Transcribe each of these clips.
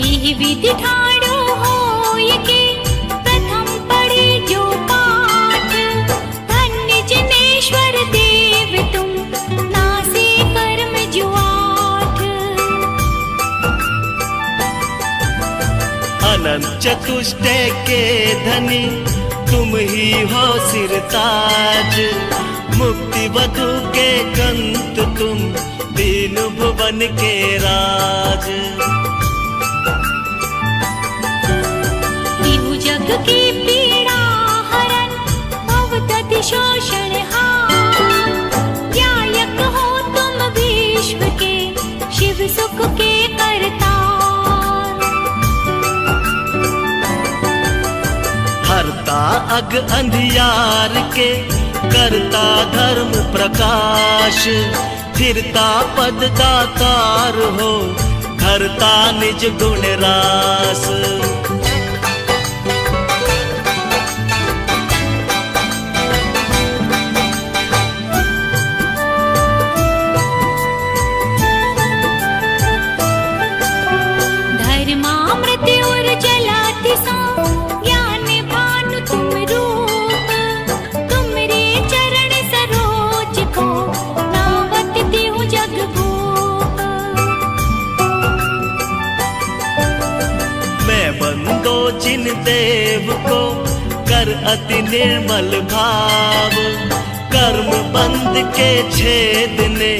यही विधि ठाड़ो होय के प्रथम पढ़े जो पाठ। धन्य जिनेश्वर देव तुम नासे कर्म जो आठ। अनंत चतुष्टय के धनी तुम ही हो सिरताज। मुक्ति वधु के कंत तुम तीन भुवन के राज। जग की पीड़ा हरण भवदति शोषण हार। न्यायक हो तुम विश्व के शिव सुख के करतार। हरता अग अंधियार के करता धर्म प्रकाश। फिरता पद दातार हो धरता निज गुण रास। धर्मामृत और जलाति सा ज्ञान भानु तुम रूप। तुमरे चरण सरोज को नावत देहु जग भूप। मैं बंदो जिन देव को कर अति निर्मल भाव। कर्म बंद के छेदने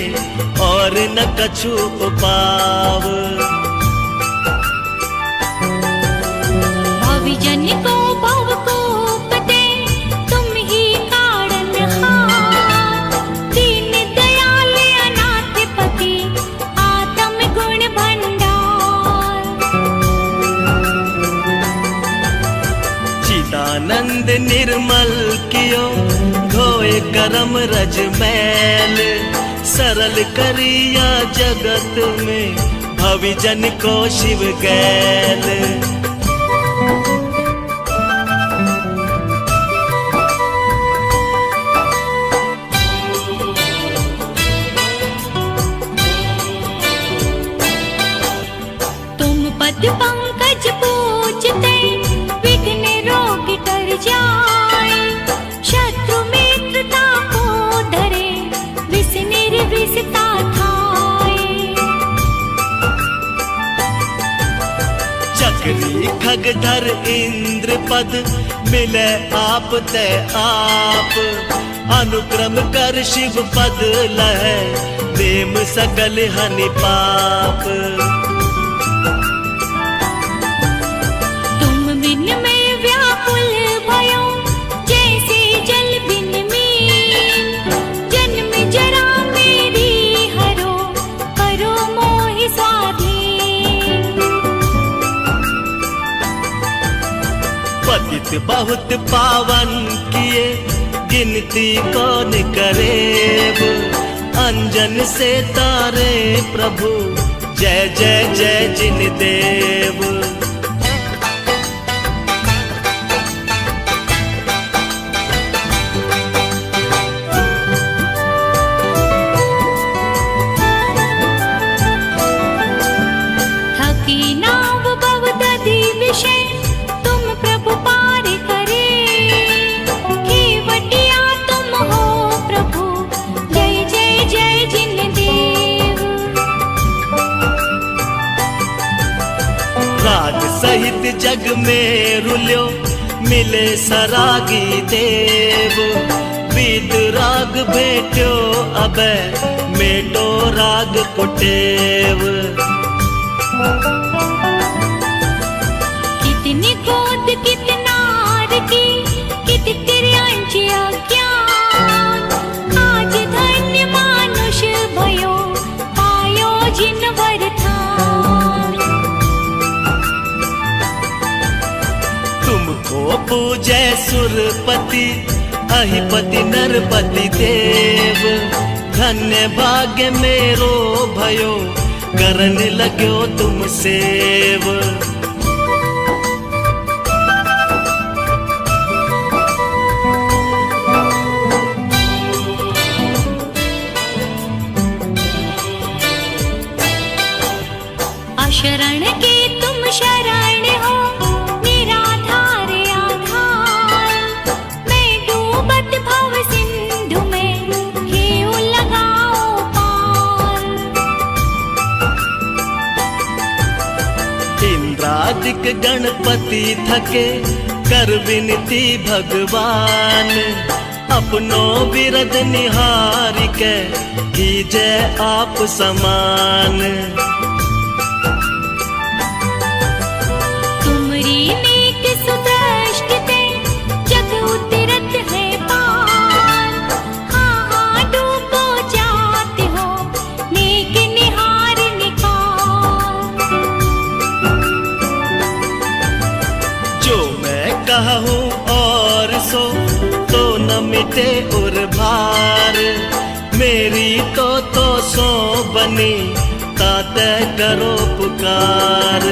और न कछु पाव। भविजन को भव को पते तुम ही कारण हार। दीन दयाल अनाथ पति आत्म गुण भंडार। चिदानंद निर्मल कियो धोए करम रज मैल। सरल करिया जगत में भविजन को शिव गैल। पद पंकज पूजते विघ्न रोग टर जाए। शत्रु मित्रता को धरे विष निर्विषता खाए। चक्री खगधर इंद्र पद मिले आप ते आप। अनुक्रम कर शिव पद लहे देम सकल हनि पाप। बिन में व्याकुल भयो जैसे जल बिन मीन। जन्म जरा मेरी हरो करो मोहि स्वाधीन। पतित बहुत पावन किए गिनती कौन करेब। अंजन से तारे प्रभु जय जय जय जिन देव। तुम प्रभु पार करे केवटिया तुम हो प्रभु जय जय जय जिन देव। राग सहित जग में रुल्यो मिले सरागी देव। बीत राग भेट्यो अबे मेटो राग कुटेव। कितनी गोद कितनार की कित तिर्यांची अज्ञान। आज धन्य मानुष भयो पायो जिन वरदान। तुमको पूजै सुरपति अहिपति नरपति देव। धन्य भाग्य मेरो भयो करन लग्यो तुम सेव। शरण के तुम इंद्रादिक गणपति थके कर विनती भगवान, अपनो बिरद निहार के कीजे आप समान। तुमरी नेक सुदृष्टि ते जग उतरत है पार, हाँ हाँ डूबो जाते हो नेक निहार निकार। जो मैं कहूँ और सो तो न मिटे और भार, मेरी तो सो बनी ताते करो पुकार।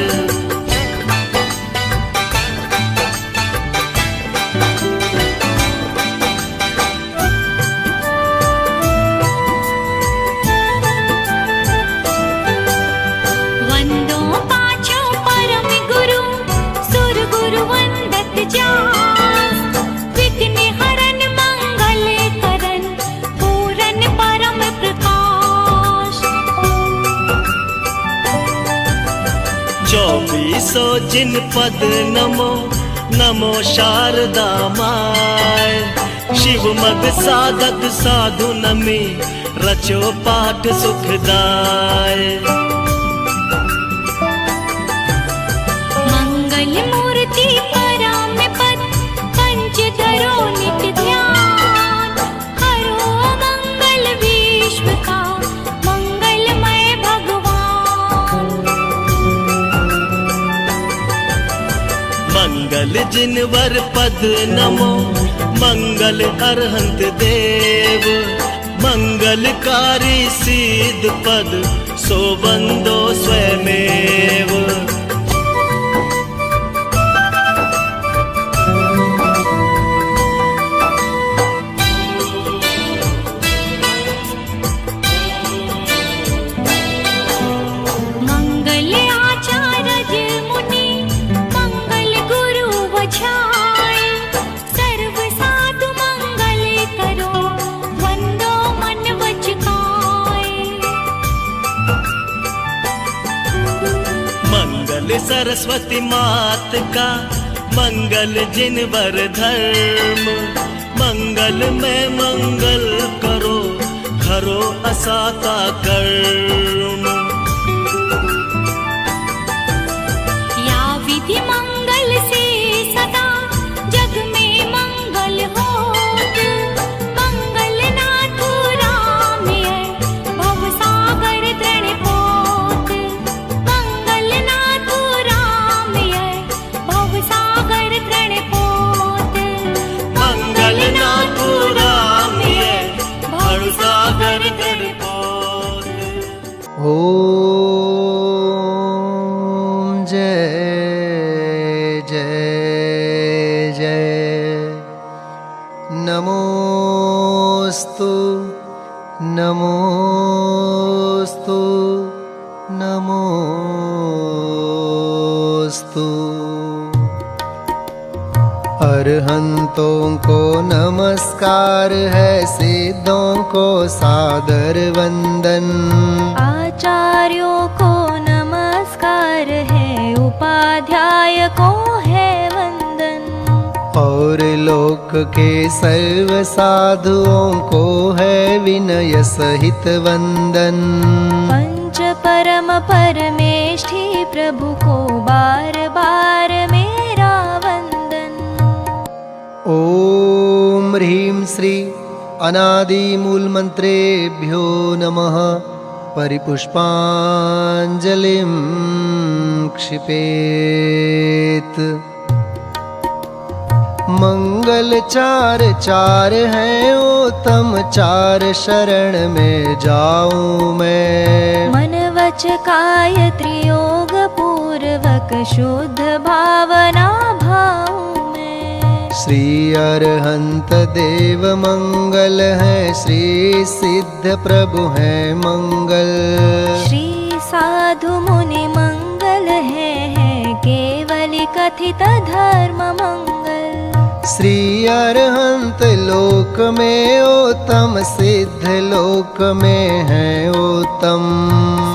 वंदो पाछो परम गुरु सुर गुरु वंदत जास, विघ्न हरन मंगल करन पूरन परम प्रकाश। 2400 जिन पद नमो नमो शारदा माय, शिव मग साधक साधु नमी रचो पाठ सुखदाय। मंगल मूर्ति परम पद पंच धरो नित्य ध्यान, हरो मंगल विश्व का मंगलमय भगवान। मंगल जिनवर पद नमो मंगल अरहंत देव, मंगलकारी सिद्ध पद सो बंदो स्वयमेव। मंगल आचार्य मुनि मंगल गुरु वछाय, सर्व साधु मंगल करो वंदो मन वचकाय। मंगल सरस्वती मात का मंगल जिनवर धर्म, मंगल में मंगल करो खरो असाता कर्म। या विधि मंगल से सदा जग में मंगल होत, मंगल नाथ राम भव सागर तृण पोत। मंगल नाथ राम भव सागर तृण पोत। मंगल नाथ राम भव सागर तृण पोत। ओम जय जय जय, नमोस्तु नमोस्तु नमोस्तु। अरहंतों को नमस्कार है, सिद्धों को सादर वंदन। आचार्यों को नमस्कार है, उपाध्याय को है वंदन। और लोक के सर्व साधुओं को है विनय सहित वंदन। पंच परम परमेष्ठी प्रभु को बार बार मेरा वंदन। ओम ह्रीं श्री अनादि मूल मंत्रेभ्यो नमः। परिपुष्पांजलिं क्षिपेत। मंगल चार चार हैं उत्तम, चार शरण में जाऊं मैं। मन वच काय त्रियोग पूर्वक शुद्ध भावना भाऊं मैं। श्री अरहंत देव मंगल है, श्री सिद्ध प्रभु है मंगल। श्री साधु मुनि मंगल है केवल कथित धर्म मंगल। श्री अरहंत लोक में उत्तम, सिद्ध लोक में है उत्तम।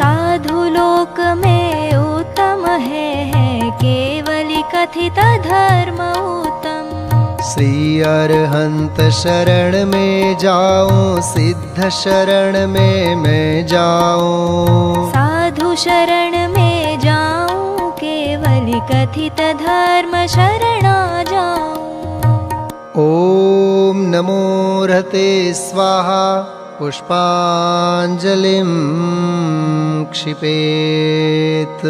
साधु लोक में उत्तम है कथित धर्म उत्तम। श्री अरहंत शरण में जाऊं, सिद्ध शरण में मैं जाऊं, साधु शरण में जाऊं, केवल कथित धर्म शरणा जाऊं। ओम नमो रहते स्वाहा पुष्पांजलिं क्षिपेत।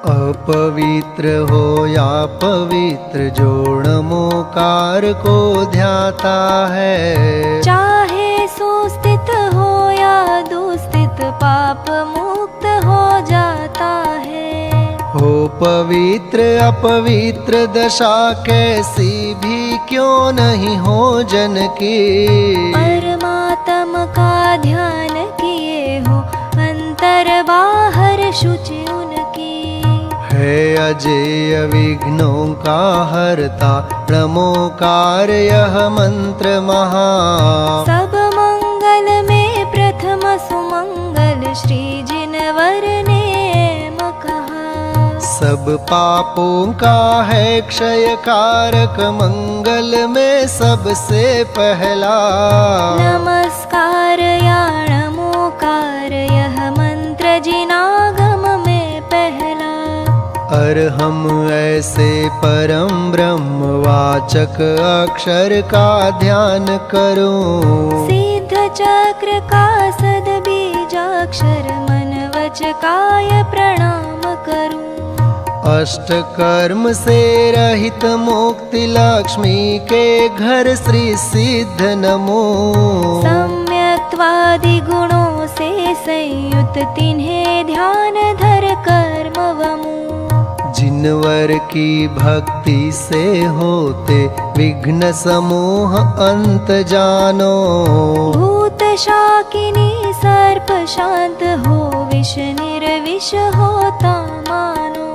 अपवित्र हो या पवित्र जो नमोकार को ध्याता है, चाहे सुस्थित हो या दुस्थित पाप मुक्त हो जाता है। हो पवित्र अपवित्र दशा कैसी भी क्यों नहीं हो जन की, परमात्मा का ध्यान किए हो अंतर बाहर शुचि उनकी। है अजेय विघ्नों का हरता नमोकार यह मंत्र महा, सब मंगल में प्रथम सुमंगल श्री जिनवर ने कहा। सब पापों का है क्षय कारक मंगल में सबसे पहला, नमस्कार या नमोकार यह मंत्र जिनागम में पहला। अरहम ऐसे परम ब्रह्म वाचक अक्षर का ध्यान करूं, सिद्ध चक्र का सद बीजाक्षर मन वच काय प्रणाम करूं। अष्ट कर्म से रहित मुक्ति लक्ष्मी के घर श्री सिद्ध नमो, सम्यक्त्वादि गुणों से संयुक्त तिन्हें ध्यान धर कर्म वमु। जिनवर की भक्ति से होते विघ्न समूह अंत जानो, भूत शाकिनी सर्प शांत हो विष निर्विष होता मानो।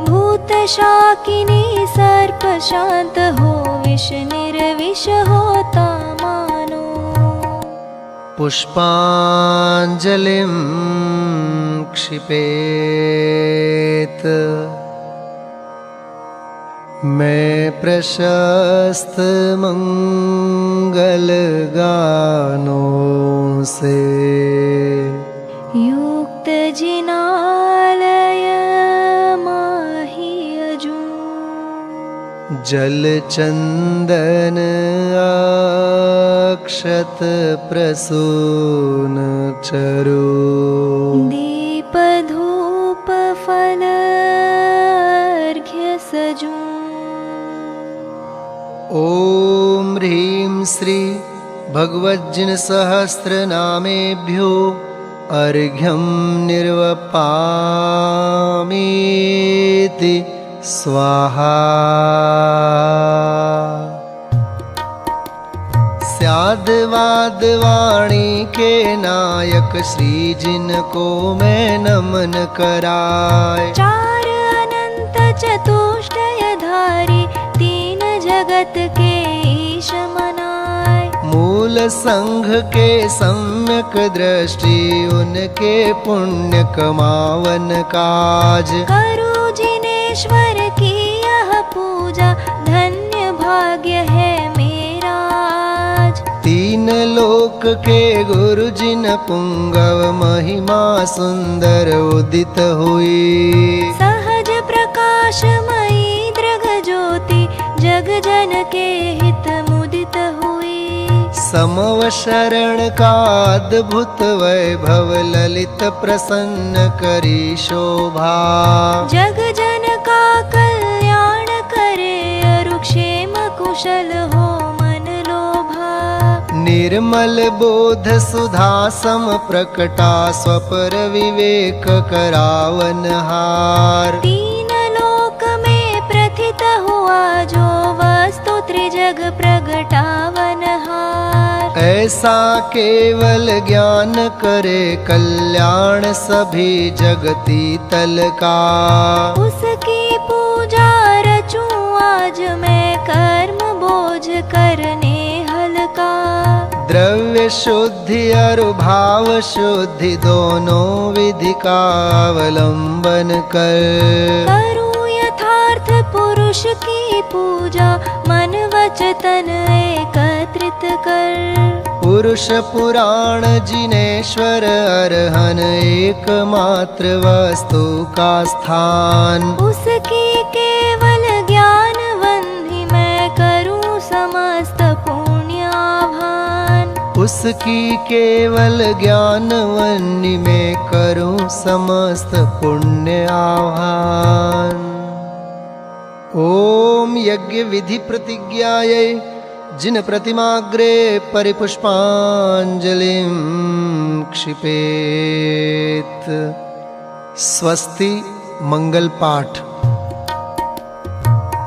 भूत शाकिनी सर्प शांत हो विष निर्विष होता मानो। पुष्पांजलिं क्षिपेत। मैं प्रशस्त मंगल गानों से युक्त जिनालय माही अजूं, जल चंदन अक्षत प्रसून चरु, दीप धूप फल अर्घ्य सजूं। ओम ह्रीं श्री भगवज्जिन सहस्र नामेभ्यो अर्घ्यं निर्वपामीति स्वाहा। स्याद्वाद वाणी के नायक श्री जिनको मैं नमन कराय, चार अनंत चतुष्टयधारी तीन जगत के ईश मनाय। मूल संघ के सम्यक दृष्टि उनके पुण्य कमावन काज, करू जिनेश्वर की यह पूजा धन्य भाग्य है मेरा आज। तीन लोक के गुरु जिन पुंगव महिमा सुंदर उदित हुई, सहज प्रकाशमयी दृग ज्योति जग जन के हित मुदित हुई। समव शरण का अद्भुत वैभव ललित प्रसन्न करी शोभा, जग जन का कल्याण करे अरुक्षेम कुशल हो मन लोभा। निर्मल बोध सुधा सम प्रकटा स्वपर विवेक करावन हार, तीन लोक में प्रथित हुआ जो वस्तु त्रिजग प्रगटावन हार। ऐसा केवल ज्ञान करे कल्याण सभी जगती तल का, उसकी पूजा रचूं आज मैं कर्म बोझ करने हल्का। द्रव्य शुद्धि और भाव शुद्धि दोनों विधि का अवलंबन कर, करूं पुरुष की पूजा मन वच तन एकत्रित कर। पुरुष पुराण जिनेश्वर अरहन एकमात्र वस्तु का स्थान। उसकी केवल ज्ञान वन्हि मैं करूं समस्त पुण्याभान। उसकी केवल ज्ञान वन्नि में करूं समस्त पुण्य आह्वान। ओम यज्ञ विधि प्रतिज्ञायै जिन प्रतिमाग्रे परिपुष्पांजलिं क्षिपेत। स्वस्ति मंगल पाठ।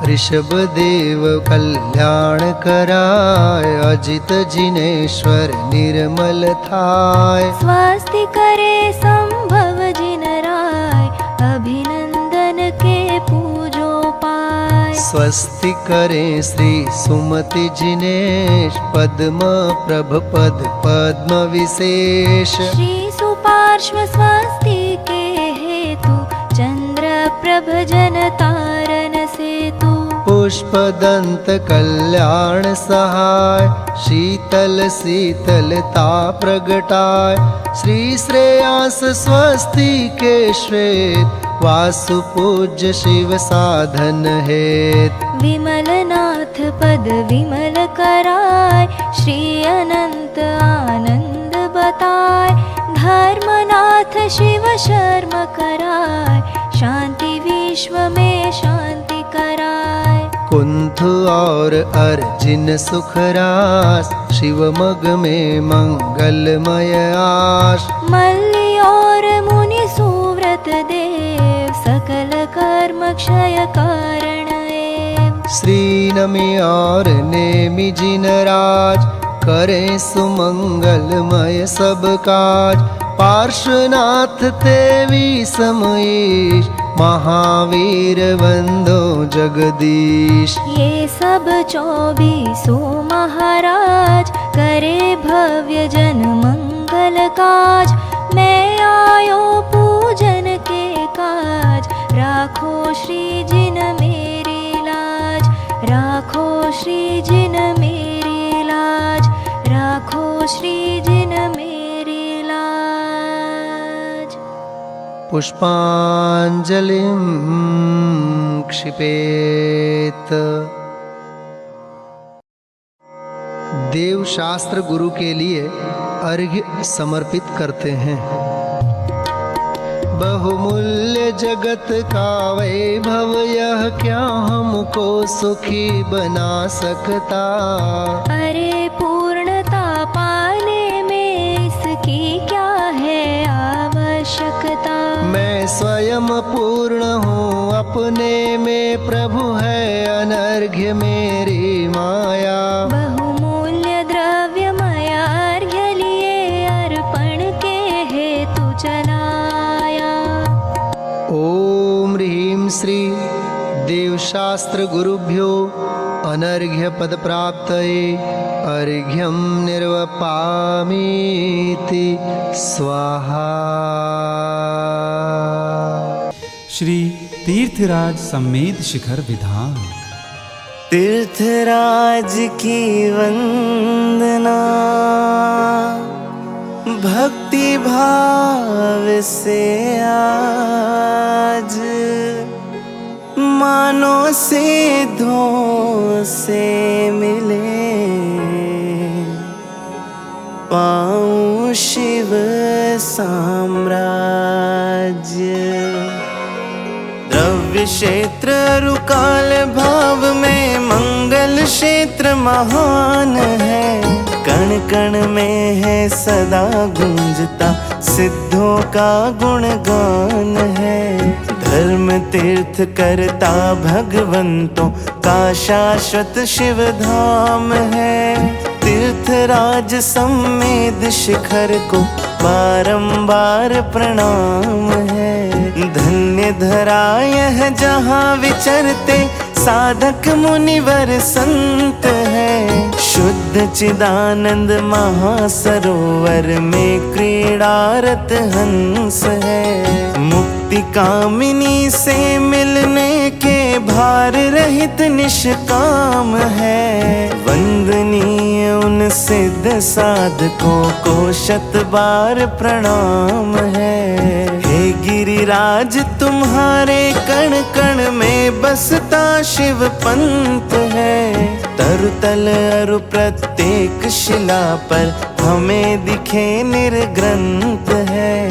ऋषभ देव कल्याण कराय, अजित जिनेश्वर निर्मल थाय। स्वस्ति करे संभव जिन राय, अभिनंदन के पूजो पाय। स्वस्ति करें श्री सुमति जिनेश, पद्म प्रभ पद पद्म विशेष। श्री सुपार्श्व स्वस्ति के हेतु, चंद्र प्रभ जन तारन सेतु। पुष्पदंत कल्याण सहाय, शीतल शीतलता प्रगटाय। श्री श्रेयांस स्वस्ति के श्वेत, वासु पूज्य शिव साधन हेत। विमल नाथ पद विमल कराय, श्री अनंत आनंद बताय। धर्मनाथ शिव शर्म कराय, शांति विश्व में शांति कराय। कुंथ और अर्जिन सुखरास, शिव मग में मंगलमय आश। मल्ली और मुनि सुव्रत देव, सकल कर्म क्षय कारण एव। श्री नमि और नेमि जिन राज, करें सुमंगलमय सब काज। पार्श्वनाथ तेवी समईश, महावीर वंदो जगदीश। ये सब 24 महाराज, करे भव्य जन मंगल काज। मैं आयो पूजन के काज, राखो श्री जिन मेरी लाज। राखो श्री जिन मेरी लाज, राखो श्री जिन मेरी लाज। पुष्पांजलिं क्षिपेत। देव शास्त्र गुरु के लिए अर्घ्य समर्पित करते हैं। बहुमूल्य जगत का वैभव, यह क्या हमको सुखी बना सकता। अरे पूर्णता पाने में इसकी क्या है आवश्यकता। मैं स्वयं पूर्ण हूँ अपने में, प्रभु है अनर्घ्य मेरी माया। बहुमूल्य द्रव्य माया अर्घ्य लिए, अर्पण के हेतु चलाया। ओम ह्रीं श्री देव शास्त्र गुरुभ्यो अनर्घ्य पद प्राप्तये अर्घ्यं निर्वपामीति स्वाहा। श्री तीर्थराज सम्मेद शिखर विधान। तीर्थराज की वंदना, भक्ति भाव से आज। मानो सिद्धों से मिले, पाऊं शिव साम्राज्य। द्रव्य क्षेत्र रुकाल भाव में, मंगल क्षेत्र महान है। कण कण में है सदा गूंजता, सिद्धों का गुणगान है। धर्म तीर्थ करता भगवंतों का शाश्वत शिव धाम है। तीर्थराज सम्मेद शिखर को बारंबार प्रणाम है। धन्य धरा यह जहाँ विचरते साधक मुनिवर संत है। शुद्ध चिदानंद महासरोवर में क्रीड़ारत हंस है। मुक्ति कामिनी से मिलने के भार रहित निष्काम है। वंदनीय उन सिद्ध साधकों को शत बार प्रणाम है। हे गिरिराज तुम्हारे कण कण में बसता शिव पंथ है। तरुतल अरु प्रत्येक शिला पर हमें दिखे निर्ग्रंथ है।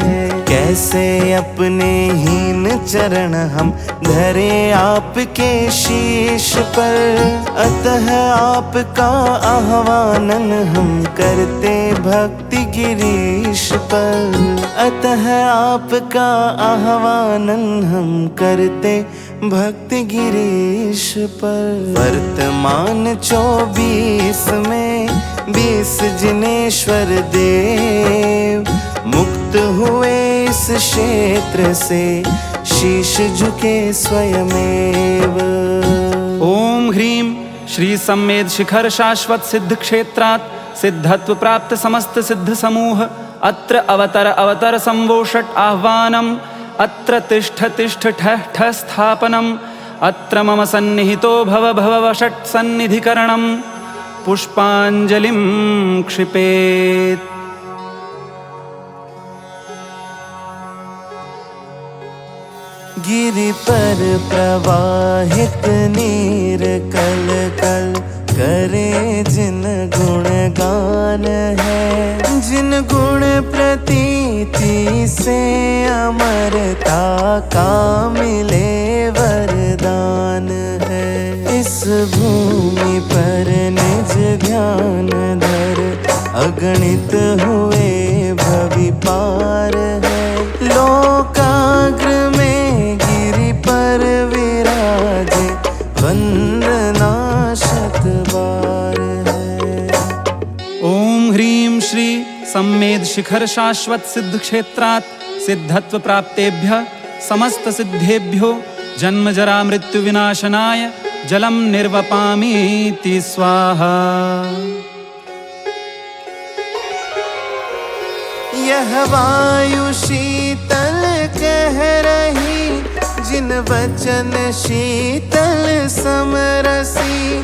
कैसे अपने हीन चरण हम धरे आपके शीश पर। अतः आपका आह्वानन हम करते भक्ति गिरीश पर। अतः आपका आह्वानन हम करते भक्ति गिरीश पर। वर्तमान 24 में 20 जिनेश्वर देव मुक्त हुए इस क्षेत्र से शीश झुके स्वयमेव। ओम ह्रीं श्री सम्मेद शिखर शाश्वत सिद्ध क्षेत्रात् सिद्धत्व प्राप्त समस्त सिद्ध समूह अत्र अवतर अवतर संवोषट आह्वानम्। अत्र तिष्ठ तिष्ठ ठः ठः स्थापनम्। अत्र मम सन्निहितो भव भव वषट् सन्निधिकरणम्। पुष्पांजलिं क्षिपेत्। गिरि पर प्रवाहित नीर कल कल करे जिन गुण गान है। जिन गुण प्रतीति से अमरता का मिले वरदान है। इस भूमि पर निज ध्यान धर अगणित हुए भवि पार है। लोकाग्र में गिरि पर विराजे वंदना शत बार है। ओम ह्रीं श्री सम्मेद शिखर शाश्वत सिद्ध क्षेत्रात् सिद्धत्व प्राप्तेभ्यः समस्त सिद्धेभ्यो जन्म जरा मृत्यु विनाशनाय जलम निर्वपामीति स्वाहा। यह वायु शीतल कह रही जिन वचन शीतल समरसी।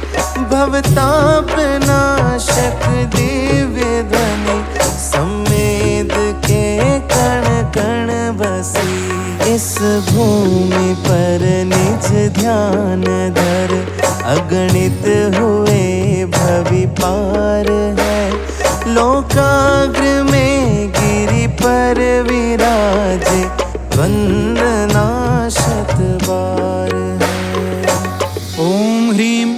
भवताप नाशक दिव्य ध्वनि सम्मेद के कण कण बसी। इस भूमि पर निज ध्यान धर अगणित हुए भवि पार है। लोकाग्र में गिरि पर विराजे वंदना शत बार है। ओम ह्रीं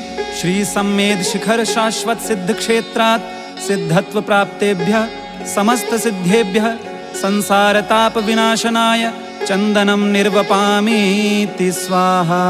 श्री सम्मेद शिखर शाश्वत सिद्ध क्षेत्रात् सिद्धत्व प्राप्तेभ्यः समस्त सिद्धेभ्यः संसार ताप विनाशनाय चंदनम निर्वपामीति स्वाहा।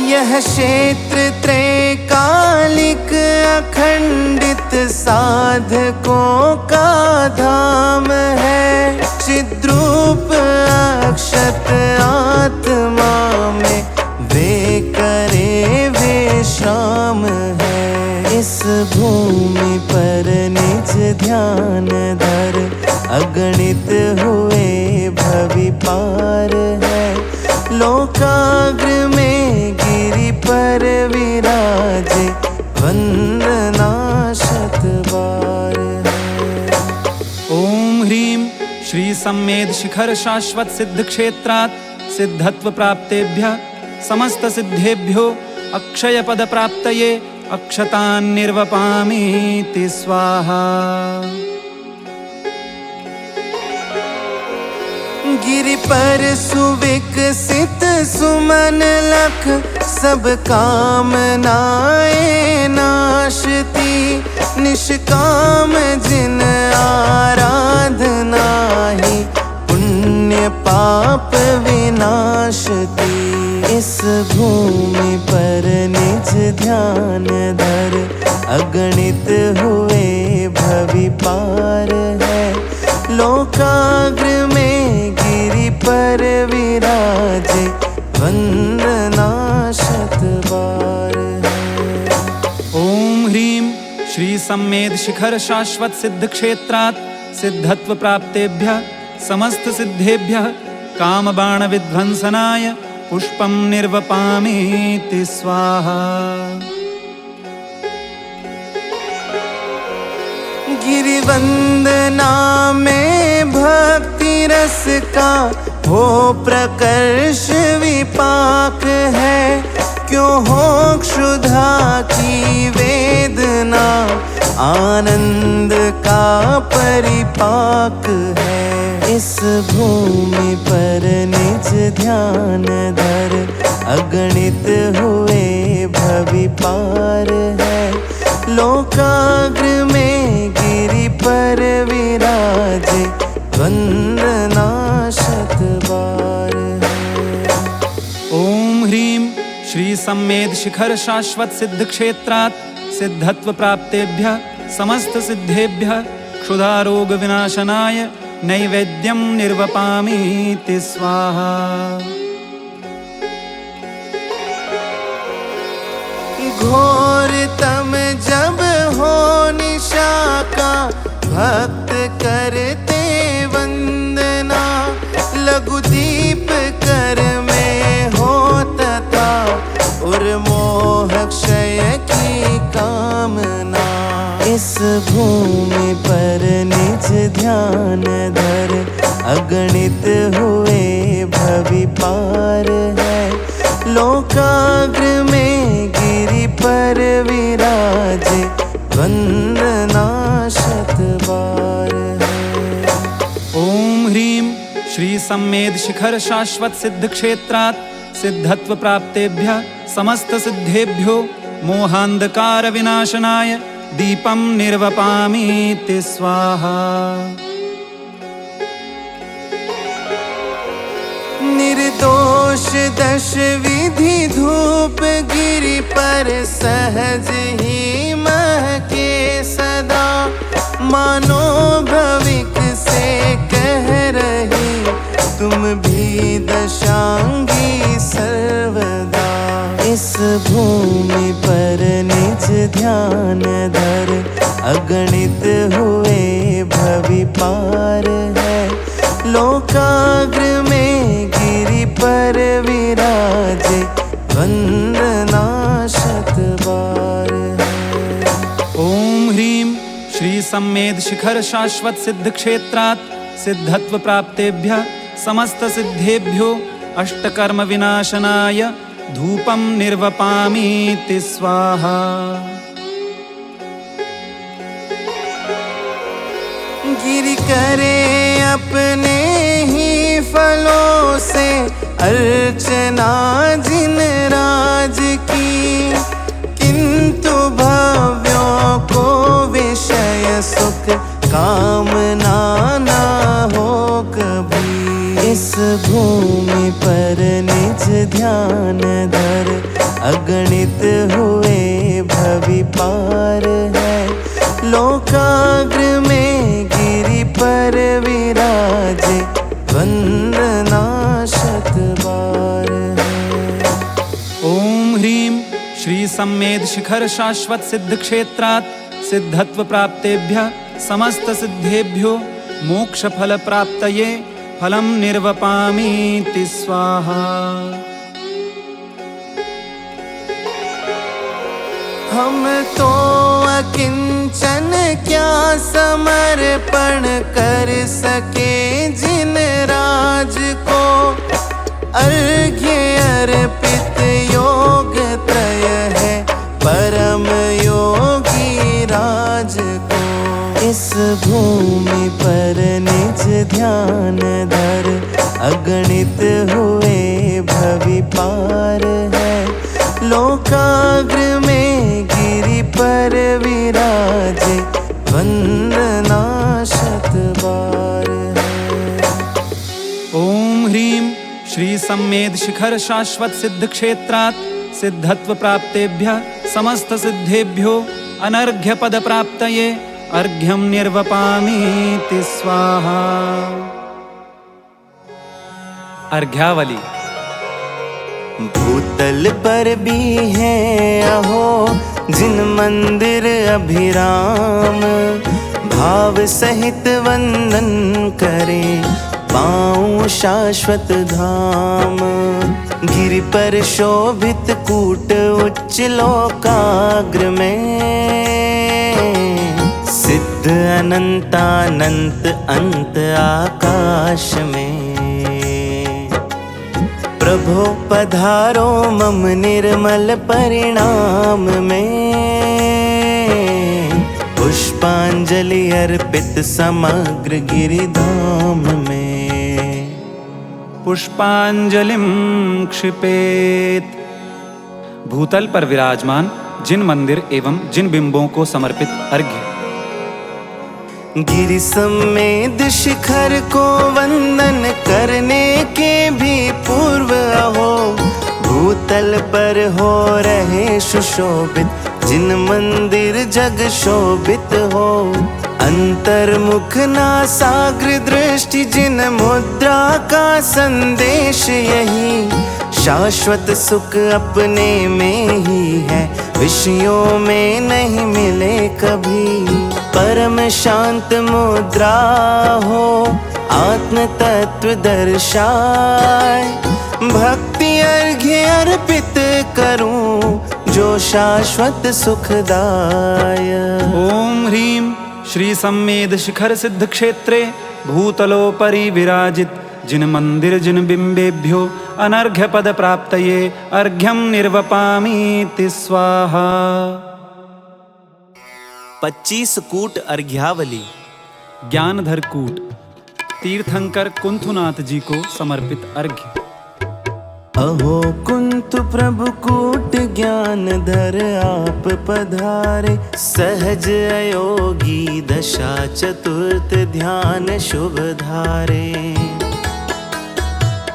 यह क्षेत्र त्रैकालिक अखंडित साधकों का धाम है। चिद्रूप अक्षत आत्मा में वे करे विश्राम है। इस भूमि पर निज ध्यान धर अगणित हुए भवि पार है। लोकाग्र में गिरि पर विराजे वंदना शत बार है। ओम ह्रीं श्री सम्मेद शिखर शाश्वत सिद्ध क्षेत्रात् सिद्धत्व प्राप्तेभ्यः समस्त सिद्धेभ्यो अक्षय पद प्राप्तये अक्षतान् निर्वपामीति स्वाहा। गिरि पर सुविकसित सुमन लख सब कामनाएं नाशती। निष्काम जिन आराधना ही पुण्य पाप विनाशती। इस भूमि पर निज ध्यान धर अगणित हुए भवि पार है। लोकाग्र में गिरि पर विराजे वंदना शत बार है। ओम ह्रीं श्री सम्मेद शिखर शाश्वत सिद्ध क्षेत्रात् सिद्धत्व प्राप्तेभ्यः समस्त सिद्धेभ्यः कामबाणविध्वंसनाय पुष्पं निर्वपामीति स्वाहा। गिरिवंदना में भक्ति रस का हो प्रकर्ष विपाक है, क्यों हो क्षुधा की वेदना, आनंद का परिपाक है। इस भूमि पर निज ध्यान धर, अगणित हुए भवि पार है। लोकाग्र में गिरि पर विराजे, वंदना शत बार है। ओम ह्रीं श्री सम्मेद शिखर शाश्वत सिद्ध क्षेत्रात् सिद्धत्व प्राप्तेभ्यः समस्त सिद्धेभ्यः क्षुधारोग विनाशनाय नैवेद्यं निर्वपामीति स्वाहा। घोरतम जब हो निशा का, भक्त करते वंदना, लघु दीप कर में हो तथा, उर्मोह क्षय की कामना। इस भूमि पर निज ध्यान धर, अगणित हुए भवि पार है। लोकाग्र में गिरि पर विराजे, वंदना शत बार है। ओम ह्रीं श्री सम्मेद शिखर शाश्वत सिद्ध क्षेत्रात् सिद्धत्व प्राप्तेभ्यः समस्त सिद्धेभ्यो मोहांधकार विनाशनाय दीपं निर्वपामीति स्वाहा। निर्दोष दश विधि धूप गिरि पर सहज ही महके सदा, मानो भविक से कह रही तुम भी दशांगी सर्वदा। इस भूमि पर निज ध्यान धर, अगणित हुए भवि पार है। लोकाग्र में गिरि पर विराजे, वंदना शत बार है। ओम ह्रीं श्री सम्मेद शिखर शाश्वत सिद्ध क्षेत्रात् सिद्धत्व प्राप्तेभ्यः समस्त सिद्धेभ्यो अष्टकर्म विनाशनाय धूपं निर्वपामीति स्वाहा। गिरि करे अपने ही फलों से अर्चना जिन राज की, किंतु भव्यों को विषय सुख कामना ना हो कभी। इस भूमि पर निज ध्यान धर, अगणित हुए भवि पार है। लोकाग्र में गिरि पर विराजे, वंदना शत बार है। ओम ह्रीं श्री सम्मेद शिखर शाश्वत सिद्ध क्षेत्रात् सिद्धत्व प्राप्तेभ्यः समस्त सिद्धेभ्यो मोक्ष फल प्राप्तये फलं निर्वपामीति स्वाहा। हम तो अकिंचन क्या समर्पण कर सके जिन राज को, अर्घ्य अर्पित योग त्रय है परम योगी राज को। इस भूमि पर निज ध्यान धर, अगणित हुए भवि पार है। लोकाग्र में गिरि पर विराजे, वंदना शत बार है। ओम ह्रीं श्री सम्मेद शिखर शाश्वत सिद्ध क्षेत्रात् सिद्धत्व प्राप्तेभ्यः समस्त सिद्धेभ्यो अनर्घ्य पद प्राप्तये अर्घ्यं निर्वपामीति स्वाहा। अर्घ्यावली। भूतल पर भी है अहो जिन मंदिर अभिराम, भाव सहित वंदन करे पाऊं शाश्वत धाम। गिरि पर शोभित कूट उच्च लोकाग्र में, सिद्ध अनंतानंत अंत आकाश में। प्रभो पधारो मम निर्मल परिणाम में, पुष्पांजलि अर्पित समग्र गिरिधाम में। पुष्पांजलिं क्षिपेत। भूतल पर विराजमान जिन मंदिर एवं जिन बिंबों को समर्पित अर्घ्य। गिरि समेत शिखर को वंदन करने के भी पूर्व अहो, भूतल पर हो रहे सुशोभित जिन मंदिर जग शोभित हो। अंतर्मुख नासाग्र दृष्टि जिन मुद्रा का संदेश यही, शाश्वत सुख अपने में ही है विषयों में नहीं मिले कभी। परम शांत मुद्रा हो आत्म तत्व दर्शाए, भक्ति अर्घ्य अर्पित करूं जो शाश्वत सुखदाय। ओम ह्रीं श्री सम्मेद शिखर सिद्ध क्षेत्रे भूतलोपरि विराजित जिन मंदिर जिन बिंबेभ्यो अनर्घ्य पद प्राप्तये अर्घ्यं निर्वपामीति स्वाहा। 25 कूट अर्घ्यावली। ज्ञानधर कूट तीर्थंकर कुंथुनाथ जी को समर्पित अर्घ्य। अहो कुंतु प्रभु कूट ज्ञानधर आप पधारे, सहज अयोगी दशा चतुर्थ ध्यान शुभ धारे।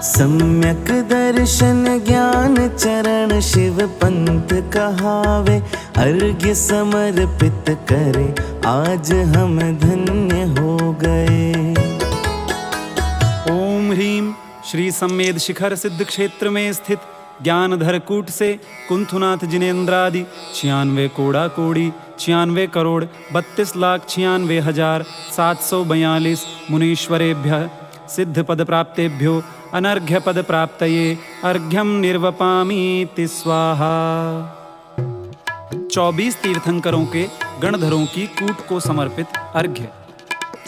सम्यक दर्शन ज्ञान चरण शिव पंथ कहावे, अर्घ्य समर्पित करे आज हम धन्य हो गए। ओम ह्रीं श्री सम्मेद शिखर सिद्ध क्षेत्र में स्थित ज्ञानधर कूट से कुंथुनाथ जिनेन्द्रादि 96 कोड़ा कोड़ी 96 करोड़ 32,96,742 मुनीश्वरेभ्यः सिद्ध पद प्राप्तेभ्यो अनर्घ्य पद प्राप्तये अर्घ्यं निर्वपामीति स्वाहा। 24 तीर्थंकरों के गणधरों की कूट को समर्पित अर्घ्य।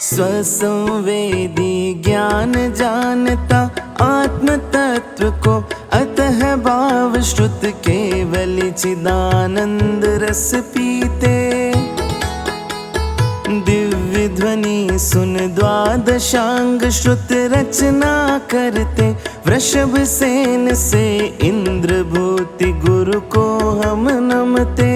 स्वसंवेदी ज्ञान जानता आत्म तत्व को, अतः भाव श्रुत केवल चिदानंद रस पीते। दिव्य ध्वनि सुन द्वादशांग श्रुत रचना करते, वृषभ सेन से इंद्र भूति गुरु को हम नमते।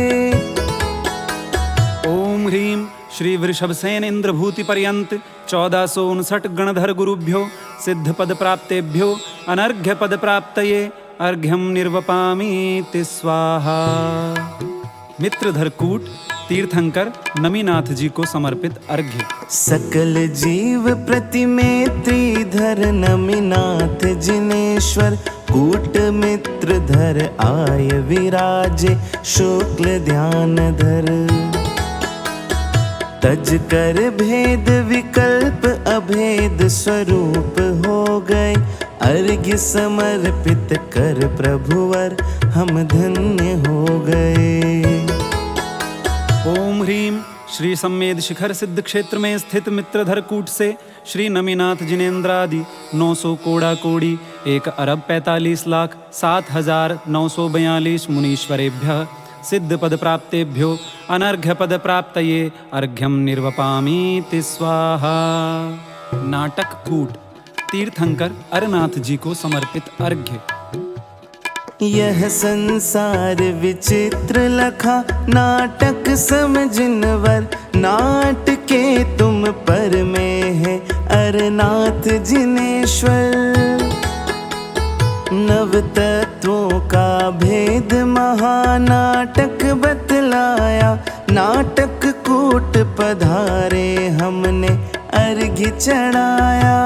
ओम ह्रीं श्री वृषभसेन इंद्रभूति पर्यंत 1459 गणधर गुरुभ्यो सिद्ध पद प्राप्तेभ्यो अनर्घ्य पद प्राप्तये अर्घ्यं निर्वपामीति स्वाहा। मित्रधर कूट तीर्थंकर नमीनाथ जी को समर्पित अर्घ्य। सकल जीव प्रतिमेत्री धर नमीनाथ जिनेश्वर, कूट मित्र धर आय विराजे शुक्ल ध्यान धर। तज कर भेद विकल्प अभेद स्वरूप हो गए, अर्घ्य समर्पित कर प्रभुवर हम धन्य हो गए। ओम ह्रीं श्री सम्मेद शिखर सिद्ध क्षेत्र में स्थित मित्रधर कूट से श्री नमीनाथ जिनेन्द्रादि 900 कोड़ा कोड़ी 1,45,07,942 मुनीश्वरेभ्यः सिद्ध पद प्राप्तेभ्यो अनर्घ्य पद प्राप्तये अर्घ्यं निर्वपामीति स्वाहा। नाटक कूट तीर्थंकर अरनाथ जी को समर्पित अर्घ्य। यह संसार विचित्र लखा नाटक समझिनवर, नाटके तुम पर में है अरनाथ जिनेश्वर। नव तत्वों का भेद महानाटक बतलाया, नाटक कूट पधारे हमने अर्घ्य चढ़ाया।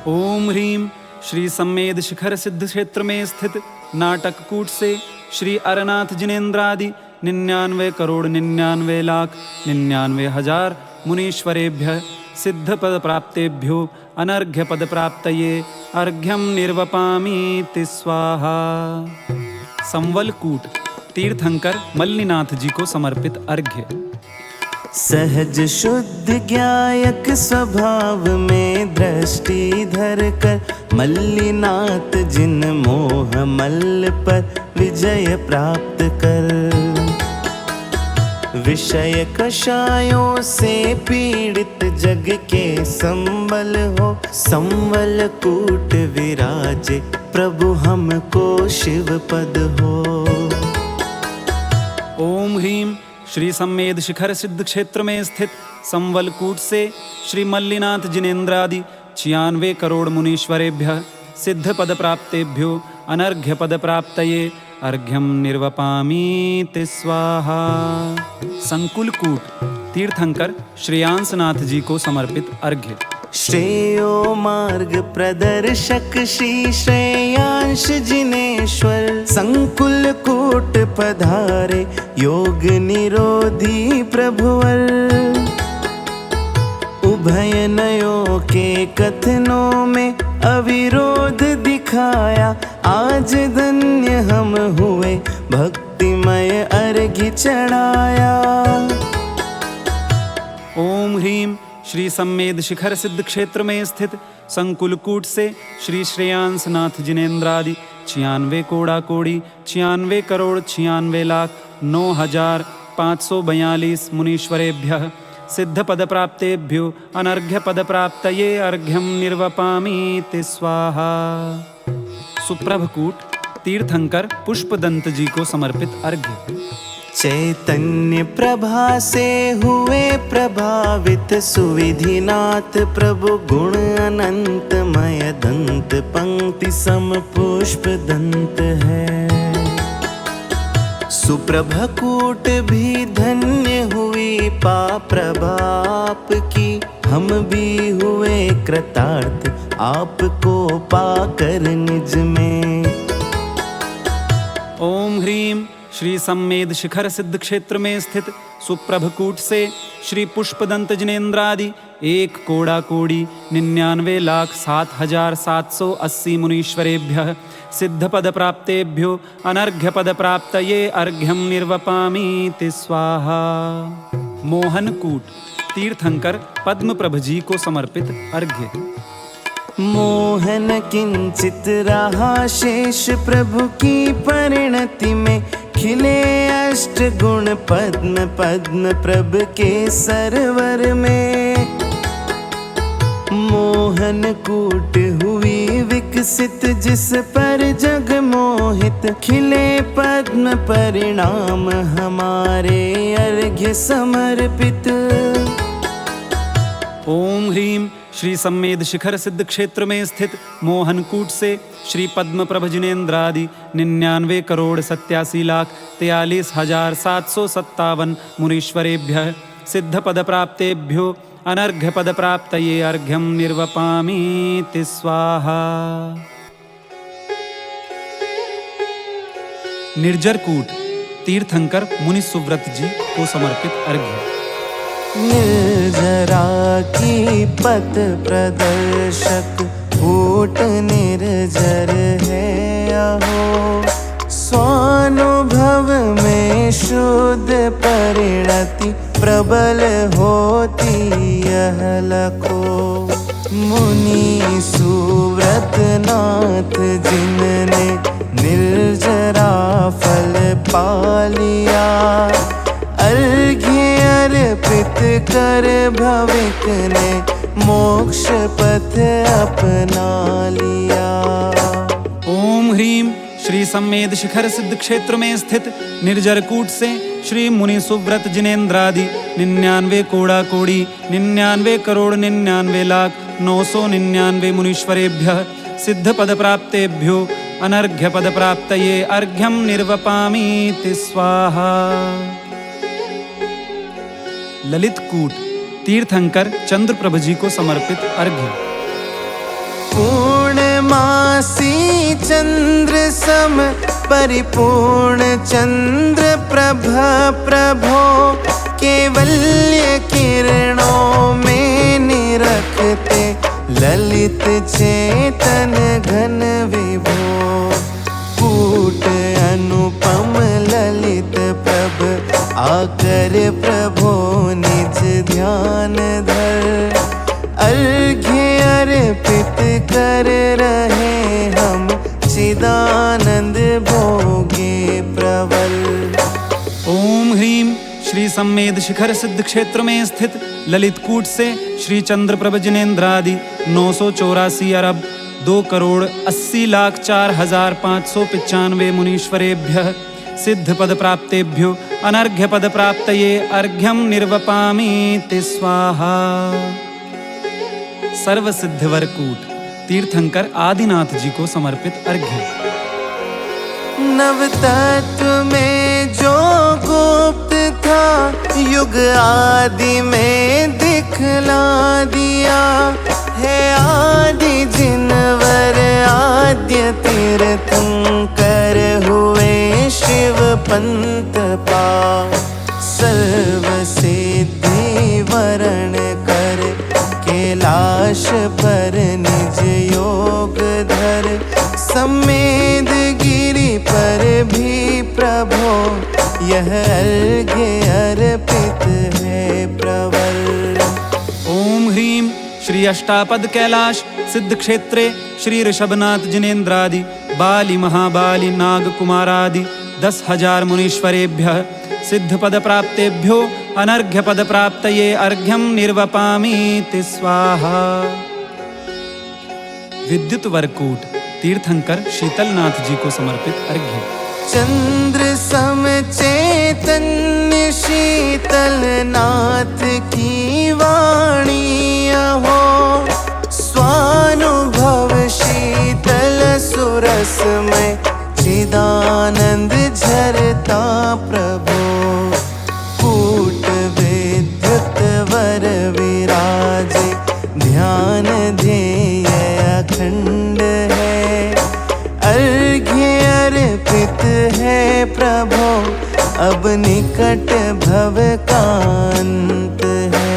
ओम ह्रीं श्री सम्मेद शिखर सिद्ध क्षेत्र में स्थित नाटक कूट से श्री अरनाथ जिनेन्द्रादि 99 करोड़ 99 लाख 99 हजार मुनीश्वरेभ्यः सिद्धपद प्राप्तेभ्यो अनर्घ्य पद प्राप्तये अर्घ्यम निर्वपामीति स्वाहा। संवलकूट तीर्थंकर मल्लिनाथ जी को समर्पित अर्घ्य। सहज शुद्ध ज्ञायक स्वभाव में दृष्टि धर कर मल्लिनाथ जिन मोह मल्ल पर विजय प्राप्त कर, विषय कषायों से पीड़ित जग के संबल हो, संवल कूट विराजे प्रभु हमको शिव पद हो। ओम ह्रीं श्री सम्मेद शिखर सिद्ध क्षेत्र में स्थित संवलकूट से श्री मल्लिनाथ जिनेन्द्रादि 96 करोड़ मुनीश्वरेभ्यः सिद्ध पद प्राप्तेभ्यो अनर्घ्य पद प्राप्तये अर्घ्यम निर्वपामीति स्वाहा। संकुलकूट तीर्थंकर श्रेयांसनाथ जी को समर्पित अर्घ्य। श्रेयो मार्ग प्रदर्शक श्री श्रेयांश जिनेश्वर संकुल कूट पधारे योग निरोधी प्रभुवर, उभय नयों के कथनों में अविरोध दिखाया, आज धन्य हम हुए भक्तिमय अर्घ्य चढ़ाया। ओम ह्रीं श्री सम्मेद शिखर सिद्ध क्षेत्र में स्थित संकुलकूट से श्री श्रेयांसनाथ जिनेन्द्रादि 96 कोड़ा कोड़ी 96 करोड़ 96 लाख 9,542 मुनीश्वरेभ्यः सिद्ध पद प्राप्तेभ्यो अनर्घ्य पद प्राप्तये अर्घ्यम निर्वपामीति स्वाहा। सुप्रभकूट तीर्थंकर पुष्पदंत जी को समर्पित अर्घ्य। चैतन्य प्रभा से हुए प्रभावित सुविधिनाथ प्रभु गुण अनंतमय दंत पंक्ति सम पुष्प दंत है। सुप्रभकूट भी धन्य हुई पा प्रभाप की, हम भी हुए कृतार्थ आपको पाकर निज में। ओम ह्रीं श्री सम्मेद शिखर सिद्ध क्षेत्र में स्थित सुप्रभकूट से श्री पुष्पदंत जिनेन्द्रादि 1 कोड़ा कोड़ी 99,07,780 मुनीश्वरेभ्यः सिद्ध पद प्राप्तेभ्यो अनर्घ्य पद प्राप्तये अर्घ्यम निर्वपामीति स्वाहा। मोहनकूट तीर्थंकर पद्मप्रभ जी को समर्पित अर्घ्य। मोहन किंचित रहा शेष प्रभु की परिणति में, खिले अष्ट गुण पद्म पद्म प्रभ के सरवर में। मोहन कूट हुई विकसित जिस पर जग मोहित, खिले पद्म परिणाम हमारे अर्घ्य समर्पित। ओम ह्रीं श्री सम्मेद शिखर सिद्ध क्षेत्र में स्थित मोहनकूट से श्री पद्मप्रभ जिनेन्द्रादि 99 करोड़ 87 लाख 43,757 मुनीश्वरेभ्यः सिद्ध पद प्राप्तेभ्यो अनर्घ्य पद प्राप्तये अर्घ्यम निर्वपामीति स्वाहा। निर्जरकूट तीर्थंकर मुनि सुव्रत जी को समर्पित अर्घ्य। निर्जरा की पथ प्रदर्शक कूट निर्जर है अहो, स्वानुभव में शुद्ध परिणति प्रबल होती यह लखो। मुनि सुव्रत नाथ जिनने निर्जरा फल पा लिया, अर्घ्य अर्पित कर भविक ने मोक्ष पथ अपना लिया। ओम ह्रीं श्री सम्मेद शिखर सिद्ध क्षेत्र में स्थित निर्जरकूट से श्री मुनि सुव्रत जिनेन्द्रादि 99 कोड़ा कोड़ी 99 करोड़ 99 लाख 999 मुनीश्वरेभ्यः सिद्ध पद प्राप्तेभ्यो अनर्घ्य पद प्राप्तये अर्घ्यम निर्वपामीति स्वाहा। ललितकूट तीर्थंकर चंद्रप्रभ जी को समर्पित अर्घ्य। पूर्णमासी चंद्र सम परिपूर्ण चंद्र प्रभा प्रभो, केवल्य किरणों में देखते ललित चेतन घन विभो। कूट अनुपम ललित प्रभ आकर प्रभो निज ध्यान धर। अर्घ्य अर्पित कर रहे हम चिदानंद भोगे प्रबल। ओम ह्रीम श्री सम्मेद शिखर सिद्ध क्षेत्र में स्थित ललित कूट से श्री चंद्रप्रभ जिनेन्द्रादि 984 अरब 2,80,04,595 मुनीश्वरेभ्यः सिद्ध पद प्राप्तेभ्यो अनर्घ्य पद प्राप्तये अर्घ्यम निर्वपामीति स्वाहा। सर्व सिद्धवर कूट तीर्थंकर आदिनाथ जी को समर्पित अर्घ्य। नव तत्व में जो गुप्त था युग आदि में दिखला दिया है। आदि जिनवर आद्य तीर्थंकर हुए शिव पंत पा। सर्व सिद्धि वरण कर कैलाश पर निज योग धर। सम्मेद गिरि पर भी प्रभो यह अर्घ्य अर्पित है प्रबल। ओम ह्रीम श्री अष्टापद कैलाश सिद्ध क्षेत्रे श्री ऋषभनाथ जिनेन्द्रादि बाली महाबाली नाग कुमारादि 10,000 मुनीश्वरेभ्यः सिद्ध पद प्राप्तेभ्यो अनर्घ्य पद प्राप्तये अर्घ्यम निर्वपामीति स्वाहा। विद्युत वरकूट तीर्थंकर शीतलनाथ जी को समर्पित अर्घ्य। चंद्र सम चैतन्य शीतलनाथ की वाणी हो। स्वानुभव शीतल सुरसमय चिदानंद झरता प्रभो। कूट विद्युत वर विराजे ध्यान ध्येय अखंड है। अर्घ्य अर्पित है प्रभो अब निकट भव का अंत है।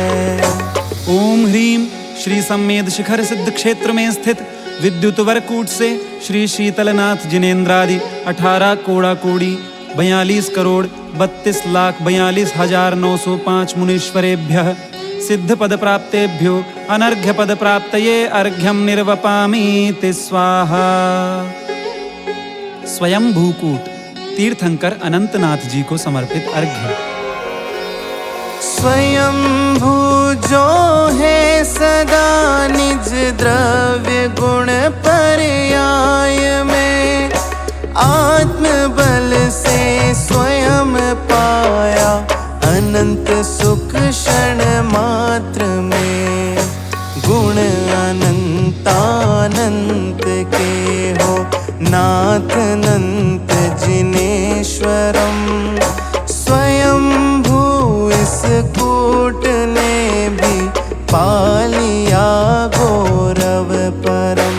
ओम ह्रीम श्री सम्मेद शिखर सिद्ध क्षेत्र में स्थित विद्युत वरकूट से श्री शीतलनाथ जिनेन्द्रादि 18 कोड़ा कोड़ी 42 करोड़ 32,42,905 मुनीश्वरेभ्यः सिद्ध पद प्राप्तेभ्यो अनर्घ्य पद प्राप्तये अर्घ्यम निर्वपामीति स्वाहा। स्वयं भूकूट तीर्थंकर अनंतनाथ जी को समर्पित अर्घ्य। स्वयंभू जो है सदा निज द्रव्य गुण पर्याय में। आत्म बल से स्वयं पाया अनंत सुख क्षण मात्र में। गुण अनंतानंत के हो नाथ अनंत जिनेश्वरम। स्वयंभू इस कूट ने भी पालिया गौरव परम।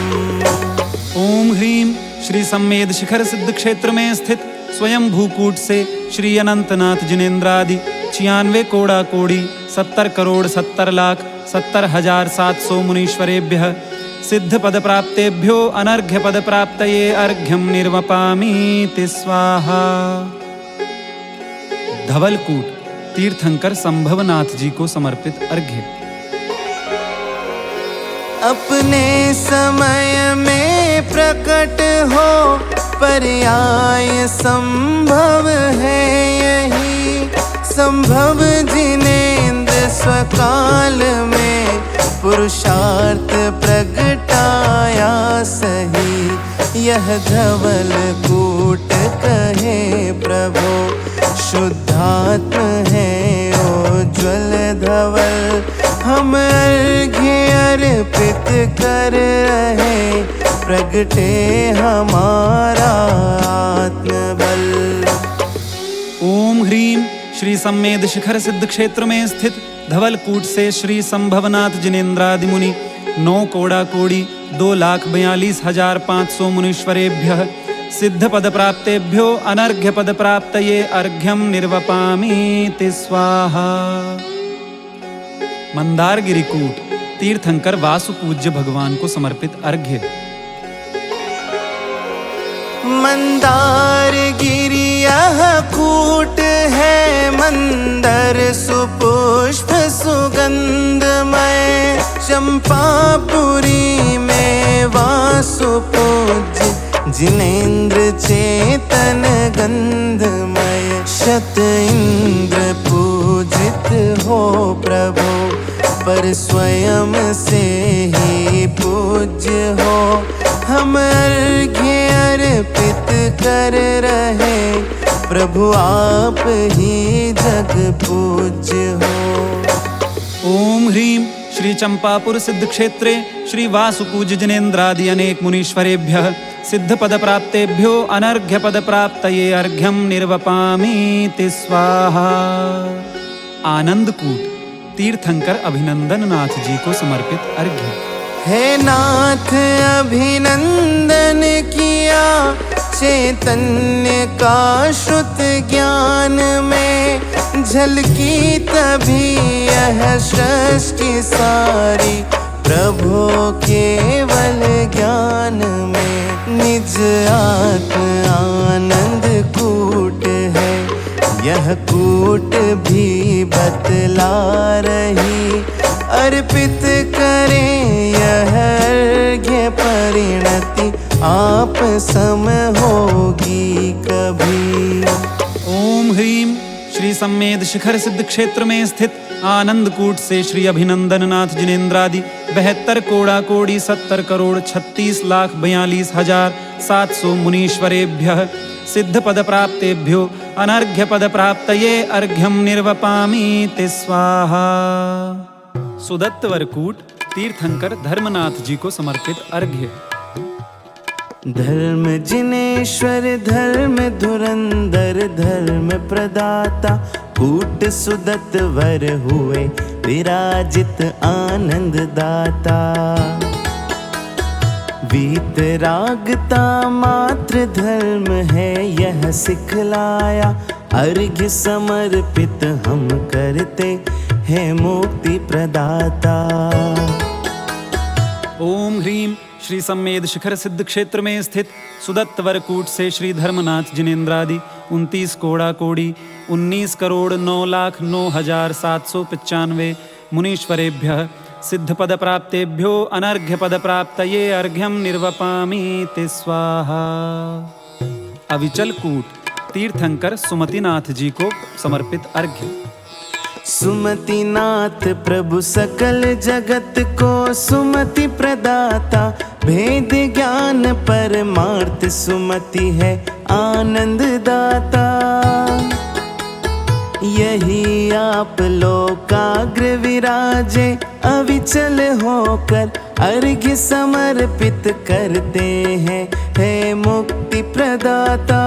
ओम ह्रीम श्री सम्मेद शिखर सिद्ध क्षेत्र में स्थित स्वयं भूकूट से श्री अनंतनाथ जिनेन्द्रादि 96 कोड़ा कोड़ी 70 करोड़ 70,70,700 मुनीश्वरेभ्यः सिद्ध पद प्राप्तेभ्यो अनर्घ्य पद प्राप्तये अर्घ्यम निर्वपामीति स्वाहा। धवलकूट तीर्थंकर संभवनाथ जी को समर्पित अर्घ्य। अपने समय में प्रकट हो पर्याय संभव है यही। संभव जिनेन्द्र स्वकाल में पुरुषार्थ प्रगटाया सही। यह धवल कूट कहे प्रभो शुद्धात्म है उज्ज्वल धवल। हम अर्घ्य अर्पित कर रहे प्रगटे हमारा आत्मबल। ओम ह्रीम श्री सम्मेद शिखर सिद्ध क्षेत्र में स्थित धवलकूट से श्री संभवनाथ जिनेन्द्रादि मुनि 9 कोड़ा कोड़ी 2,42,500 मुनीश्वरेभ्यः सिद्ध पद प्राप्तेभ्यो अनर्घ्य पद प्राप्तये अर्घ्यम निर्वपामीति स्वाहा। मंदारगिरी कूट तीर्थंकर वासु पूज्य भगवान को समर्पित अर्घ्य। मंदार गिरि यह कूट है, मंदर सुपुष्प सुगंधमय, चंपापुरी में वासु पूज्य, जिनेन्द्र चेतन गंधमय, शत इंद्र पूजित हो प्रभु, पर स्वयं से ही पूज्य हो। हम अर्घ्य अर्पित कर रहे, प्रभु आप ही जग पूज्य हो। ओम ह्रीं श्री चंपापुर सिद्ध क्षेत्रे श्री वासुपूज्य जिनेन्द्रादि अनेक मुनीश्वरेभ्यः सिद्ध पद प्राप्तेभ्यो अनर्घ्य पद प्राप्तये अर्घ्यं निर्वपामीति स्वाहा। आनंदकूट तीर्थंकर अभिनंदन नाथ जी को समर्पित अर्घ्य। हे नाथ अभिनंदन किया, चैतन्य का श्रुत ज्ञान में, झलकी तभी यह सृष्टि सारी, प्रभु केवल ज्ञान में। निज आत्म आनंद कूट है, यह कूट भी बतला रही, अर्पित करें यह अर्घ्य, परिणति आप सम होगी कभी। ओम ह्रीं श्री सम्मेद शिखर सिद्ध क्षेत्र में स्थित आनंदकूट से श्री अभिनंदन नाथ जिनेन्द्रादि 72 कोड़ा कोड़ी 70 करोड़ 36,42,700 मुनीश्वरेभ्यः सिद्ध पद प्राप्तेभ्यो अनर्घ्य पद प्राप्तये अर्घ्यं निर्वपामीति स्वाहा। सुदत्तवरकूट तीर्थंकर धर्मनाथ जी को समर्पित अर्घ्य। धर्म जिनेश्वर धर्म धुरंधर धर्म प्रदाता, कूट सुदत्त वर हुए विराजित आनंद दाता। वीतरागता मात्र धर्म है यह सिखलाया, अर्घ्य समर्पित हम करते हैं मुक्ति प्रदाता। ओम ह्रीं श्री सम्मेद शिखर सिद्ध क्षेत्र में स्थित सुदत्तवरकूट से श्री धर्मनाथ जिनेन्द्रादि 29 कोड़ा कोड़ी 19 करोड़ 9,09,795 मुनीश्वरेभ्यः सिद्ध पद प्राप्तेभ्यो अनर्घ्य पद प्राप्तये अर्घ्यं निर्वपामीति स्वाहा। अविचल कूट तीर्थंकर सुमतिनाथ जी को समर्पित अर्घ्य। सुमतिनाथ प्रभु सकल जगत को सुमति प्रदाता, भेद ज्ञान परमार्थ सुमति है आनंद दाता। यही आप लोकाग्र विराजे, अविचल होकर अर्घ्य समर्पित करते हैं, है मुक्ति प्रदाता।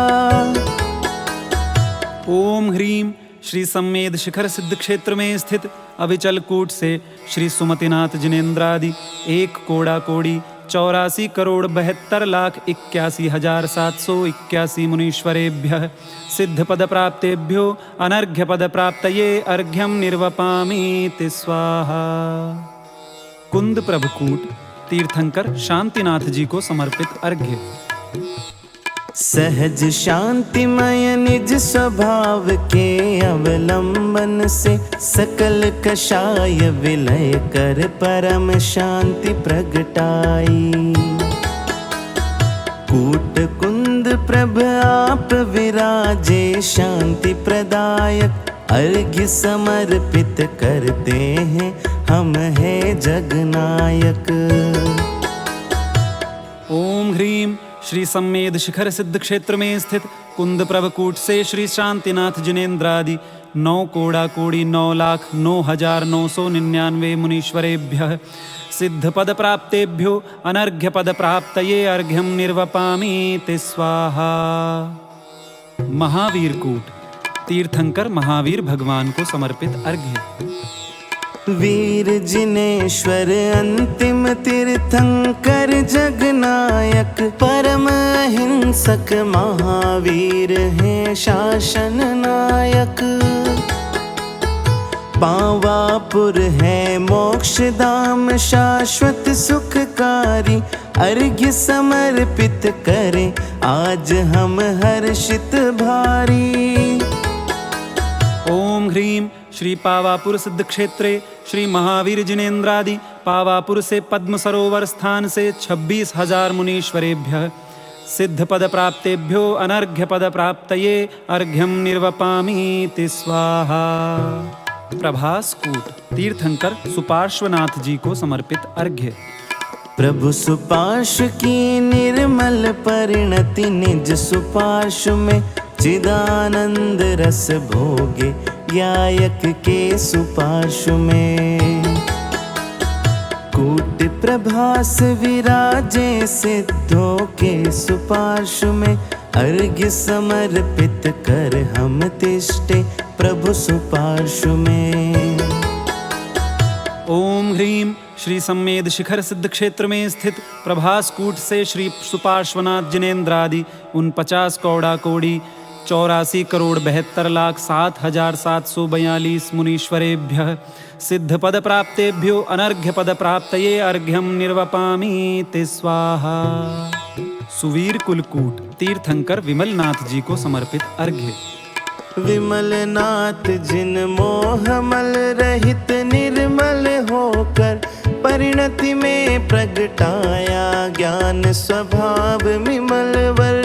ओम ह्रीं श्री सम्मेद शिखर सिद्ध क्षेत्र में स्थित अविचल कूट से श्री सुमतिनाथ जिनेन्द्रादि 1 कोड़ा कोड़ी 84 करोड़ 72,81,781 मुनीश्वरेभ्यः सिद्ध पद प्राप्तेभ्यो अनर्घ्य पद प्राप्तये अर्घ्यं निर्वपामीति स्वाहा। कुंद प्रभुकूट तीर्थंकर शांतिनाथ जी को समर्पित अर्घ्य। सहज शांतिमय निज स्वभाव के अवलंबन से, सकल कषाय विलय कर परम शांति प्रगटाई। कूट कुंद प्रभ आप विराजे शांति प्रदायक, अर्घ्य समर्पित करते हैं हम है जगनायक। ओम ह्रीं श्री सम्मेद शिखर सिद्ध क्षेत्र में स्थित कुंद प्रभकूट से श्री शांतिनाथ जिनेन्द्रादि 9 कोड़ा कोड़ी 9,09,999 मुनीश्वरेभ्यः सिद्ध पद प्राप्तेभ्यो अनर्घ्य पद प्राप्तये अर्घ्यं निर्वपामीति स्वाहा। महावीरकूट तीर्थंकर महावीर भगवान को समर्पित अर्घ्य। वीर जिनेश्वर अंतिम तीर्थंकर जगनायक, परम अहिंसक महावीर हैं शासन नायक। पावापुर है मोक्ष धाम शाश्वत सुखकारी, अर्घ्य समर्पित करें आज हम हर्षित भारी। ओम ह्रीं श्री पावापुर सिद्ध क्षेत्रे श्री महावीर जिनेन्द्रादि पावापुर से पद्म सरोवर स्थान से 26,000 मुनीश्वरेभ्यः सिद्ध पद प्राप्तेभ्यो अनर्घ्य पद प्राप्तये अर्घ्यम निर्वपामीति स्वाहा। प्रभास कूट तीर्थंकर सुपार्श्वनाथ जी को समर्पित अर्घ्य। प्रभु सुपार्श्व की निर्मल परिणति निज सुपार्श्व में चिदानंद रस भोगे गायक के सुपार्श्व में। कूट प्रभास विराजे सिद्धों के सुपार्श्व में, अर्घ्य समर्पित कर हम तिष्ठे प्रभु सुपार्श्व में। ओम ह्रीं श्री सम्मेद शिखर सिद्ध क्षेत्र में स्थित प्रभास कूट से श्री सुपार्श्वनाथ जिनेन्द्रादि 49 कौड़ा कोड़ी 84 करोड़ 72 लाख 7,742 मुनीश्वरेभ्यः सिद्ध पद प्राप्तेभ्यो अनर्घ्य पद प्राप्तये अर्घ्यम निर्वपामीति स्वाहा। सुवीर कुलकूट तीर्थंकर विमलनाथ जी को समर्पित अर्घ्य। विमलनाथ जिन मोहमल रहित निर्मल होकर परिणति में प्रगटाया ज्ञान स्वभाव विमलवर।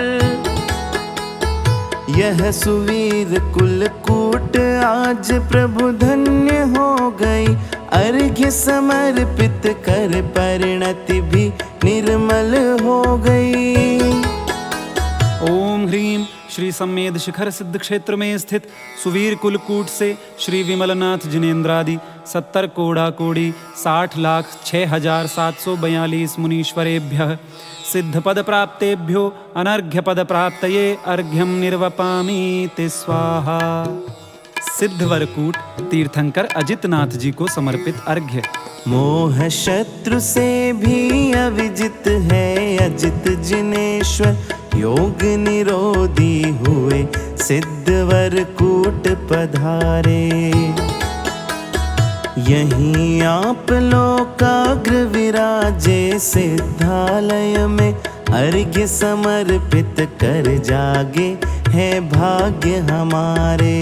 यह सुवीर कुलकूट आज प्रभु धन्य हो गई, अर्घ्य समर्पित कर परिणति भी निर्मल हो गई। ओम ह्रीं श्री सम्मेद शिखर सिद्ध क्षेत्र में स्थित सुवीर कुलकूट से श्री विमलनाथ जिनेन्द्रादि 70 कौड़ा कोड़ी 60 लाख 6,742 मुनीश्वरेभ्यः सिद्ध पद प्राप्तेभ्यो अनर्घ्य पद प्राप्तये अर्घ्यम निर्वपामीति स्वाहा। सिद्धवरकूट तीर्थंकर अजितनाथ जी को समर्पित अर्घ्य। मोह शत्रु से भी अविजित है अजित जिनेश्वर, योग निरोधी हुए सिद्धवरकूट पधारे। यहीं आप लोकाग्र विराजे सिद्धालय में, अर्घ्य समर्पित कर जागे है भाग्य हमारे।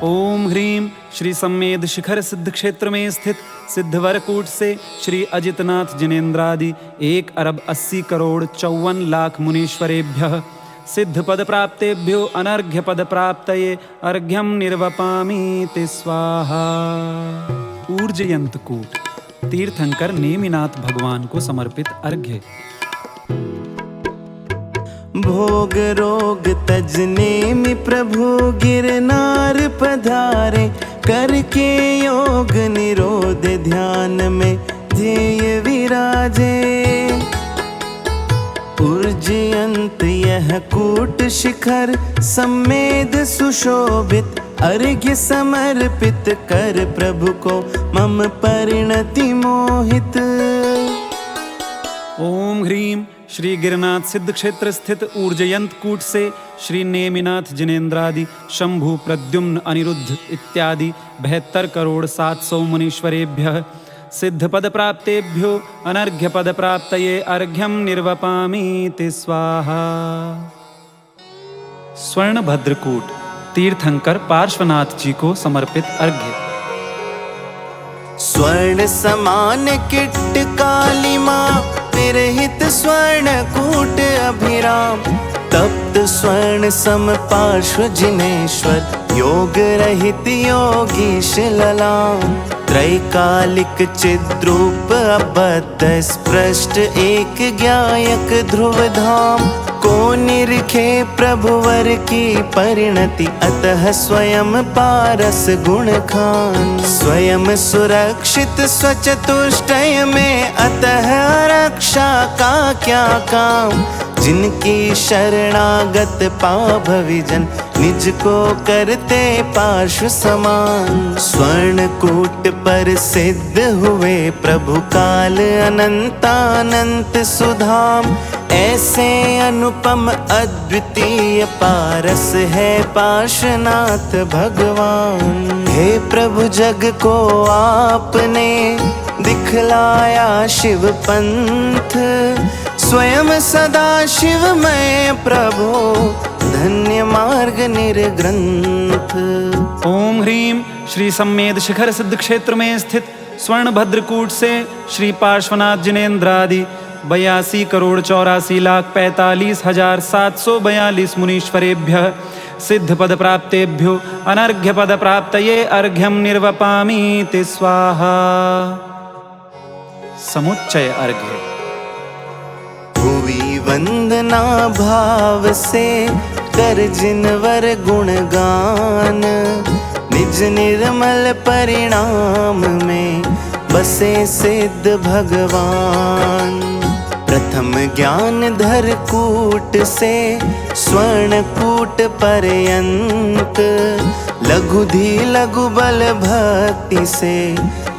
ओम ह्रीं श्री सम्मेद शिखर सिद्ध क्षेत्र में स्थित सिद्धवरकूट से श्री अजितनाथ जिनेन्द्रादि 1 अरब 80 करोड़ 54 लाख मुनीश्वरेभ्यः सिद्ध पद प्राप्तेभ्यो अनर्घ्य पद प्राप्तये अर्घ्यम निर्वपामीति स्वाहा। ऊर्जयंत कूट तीर्थंकर नेमिनाथ भगवान को समर्पित अर्घ्य। भोग रोग तजने में प्रभु गिरनार पधारे, करके योग निरोध ध्यान में ध्येय विराजे। उर्जयंत यह कूट शिखर सम्मेद सुशोभित, अर्घ्य समर्पित कर प्रभु को मम परिणति मोहित। ओम ह्रीं श्री गिरनाथ सिद्ध क्षेत्र स्थित ऊर्जयंत कूट से श्री नेमिनाथ जिनेन्द्रादि शंभु प्रद्युम्न अनिरुद्ध इत्यादि 72 करोड़ 700 मुनीश्वरेभ्यः सिद्ध पद प्राप्तेभ्यो अनर्घ्य पद प्राप्तये अर्घ्यम निर्वपामीति स्वाहा। स्वर्णभद्रकूट तीर्थंकर पार्श्वनाथ जी को समर्पित अर्घ्य। स्वर्ण समान किट काली माँ विरहित स्वर्ण कूट अभिराम, तप्त स्वर्ण सम पार्श्व जिनेश्वर योग रहित योगीश ललाम। त्रैकालिक चिद्रूप अबद्ध स्पृष्ट एक ज्ञायक ध्रुव धाम, को निरखे प्रभुवर की परिणति अतः स्वयं पारस गुण खान। स्वयं सुरक्षित स्वचतुष्टय में अतः रक्षा का क्या काम, जिनकी शरणागत पाभविजन निज को करते पार्श्व समान। स्वर्ण कूट पर सिद्ध हुए प्रभु काल अनंतानंत सुधाम, ऐसे अनुपम अद्वितीय पारस है पार्श्वनाथ भगवान। हे प्रभु जग को आपने दिखलाया शिव पंथ, स्वयं सदा शिवमय प्रभु धन्य मार्ग निर्ग्रंथ। ओम ह्रीं श्री सम्मेद शिखर सिद्ध क्षेत्र में स्थित स्वर्ण भद्रकूट से श्री पार्श्वनाथ जिनेन्द्रादि 82,84,45,742 मुनीश्वरेभ्यः सिद्ध पद प्राप्तेभ्यो अनर्घ्य पद प्राप्तये अर्घ्यं निर्वपामीति स्वाहा। समुच्चय अर्घ्य। भुवि वंदना भाव से कर जिनवर गुणगान, निज निर्मल परिणाम में बसे सिद्ध भगवान। प्रथम ज्ञान धर कूट से स्वर्ण कूट पर्यंत, लघुधि लघु बल भक्ति से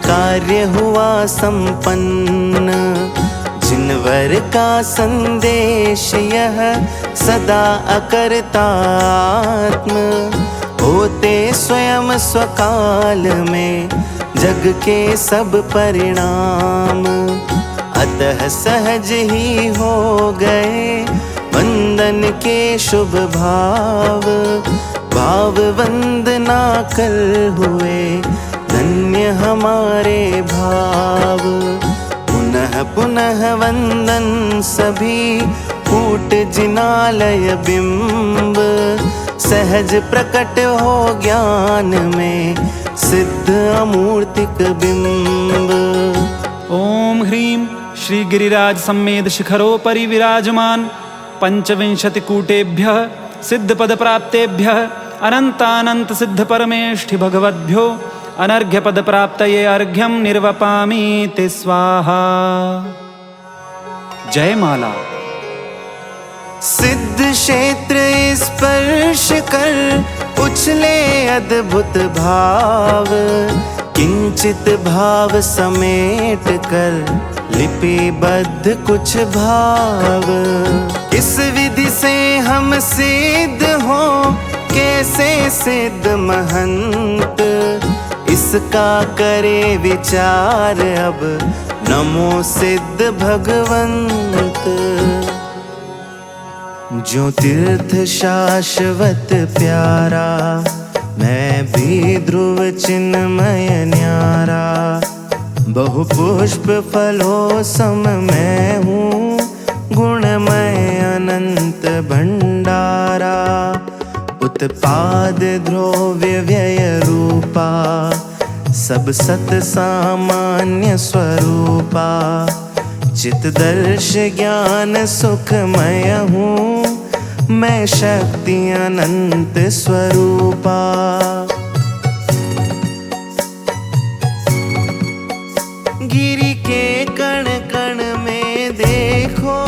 कार्य हुआ संपन्न। जिनवर का संदेश यह सदा अकर्तात्म, होते स्वयं स्वकाल में जग के सब परिणाम। अतः सहज ही हो गए वंदन के शुभ भाव, भाव वंदना कर हुए धन्य हमारे भाव। पुनः पुनः वंदन सभी कूट जिनालय बिंब, सहज प्रकट हो ज्ञान में सिद्ध अमूर्तिक बिंब। ओम ह्रीं श्री गिरिराज सम्मेद शिखरोपरि विराजमान पंचविंशति कूटेभ्यः सिद्ध पद प्राप्तेभ्यः अनंतानंत सिद्ध परमेष्ठि भगवद्भ्यो अनर्घ्य पद प्राप्तये अर्घ्यं निर्वपामीति स्वाहा। जय माला। सिद्ध क्षेत्र स्पर्श कर उछले अद्भुत भाव, किंचित भाव समेट कर लिपिबद्ध कुछ भाव। इस विधि से हम सिद्ध हो कैसे सिद्ध महंत, इसका करे विचार अब नमो सिद्ध भगवंत। जो तीर्थ शाश्वत प्यारा, मैं भी ध्रुव चिन्मय न्यारा। बहु पुष्प फलों सम मैं हूँ, गुणमय अनंत भंडारा। उत्पाद द्रव्य व्यय रूपा, सब सत सामान्य स्वरूपा। चितदर्श ज्ञान सुखमय हूँ, मैं शक्ति अनंत स्वरूपा। गिरि के कण कण में देखो,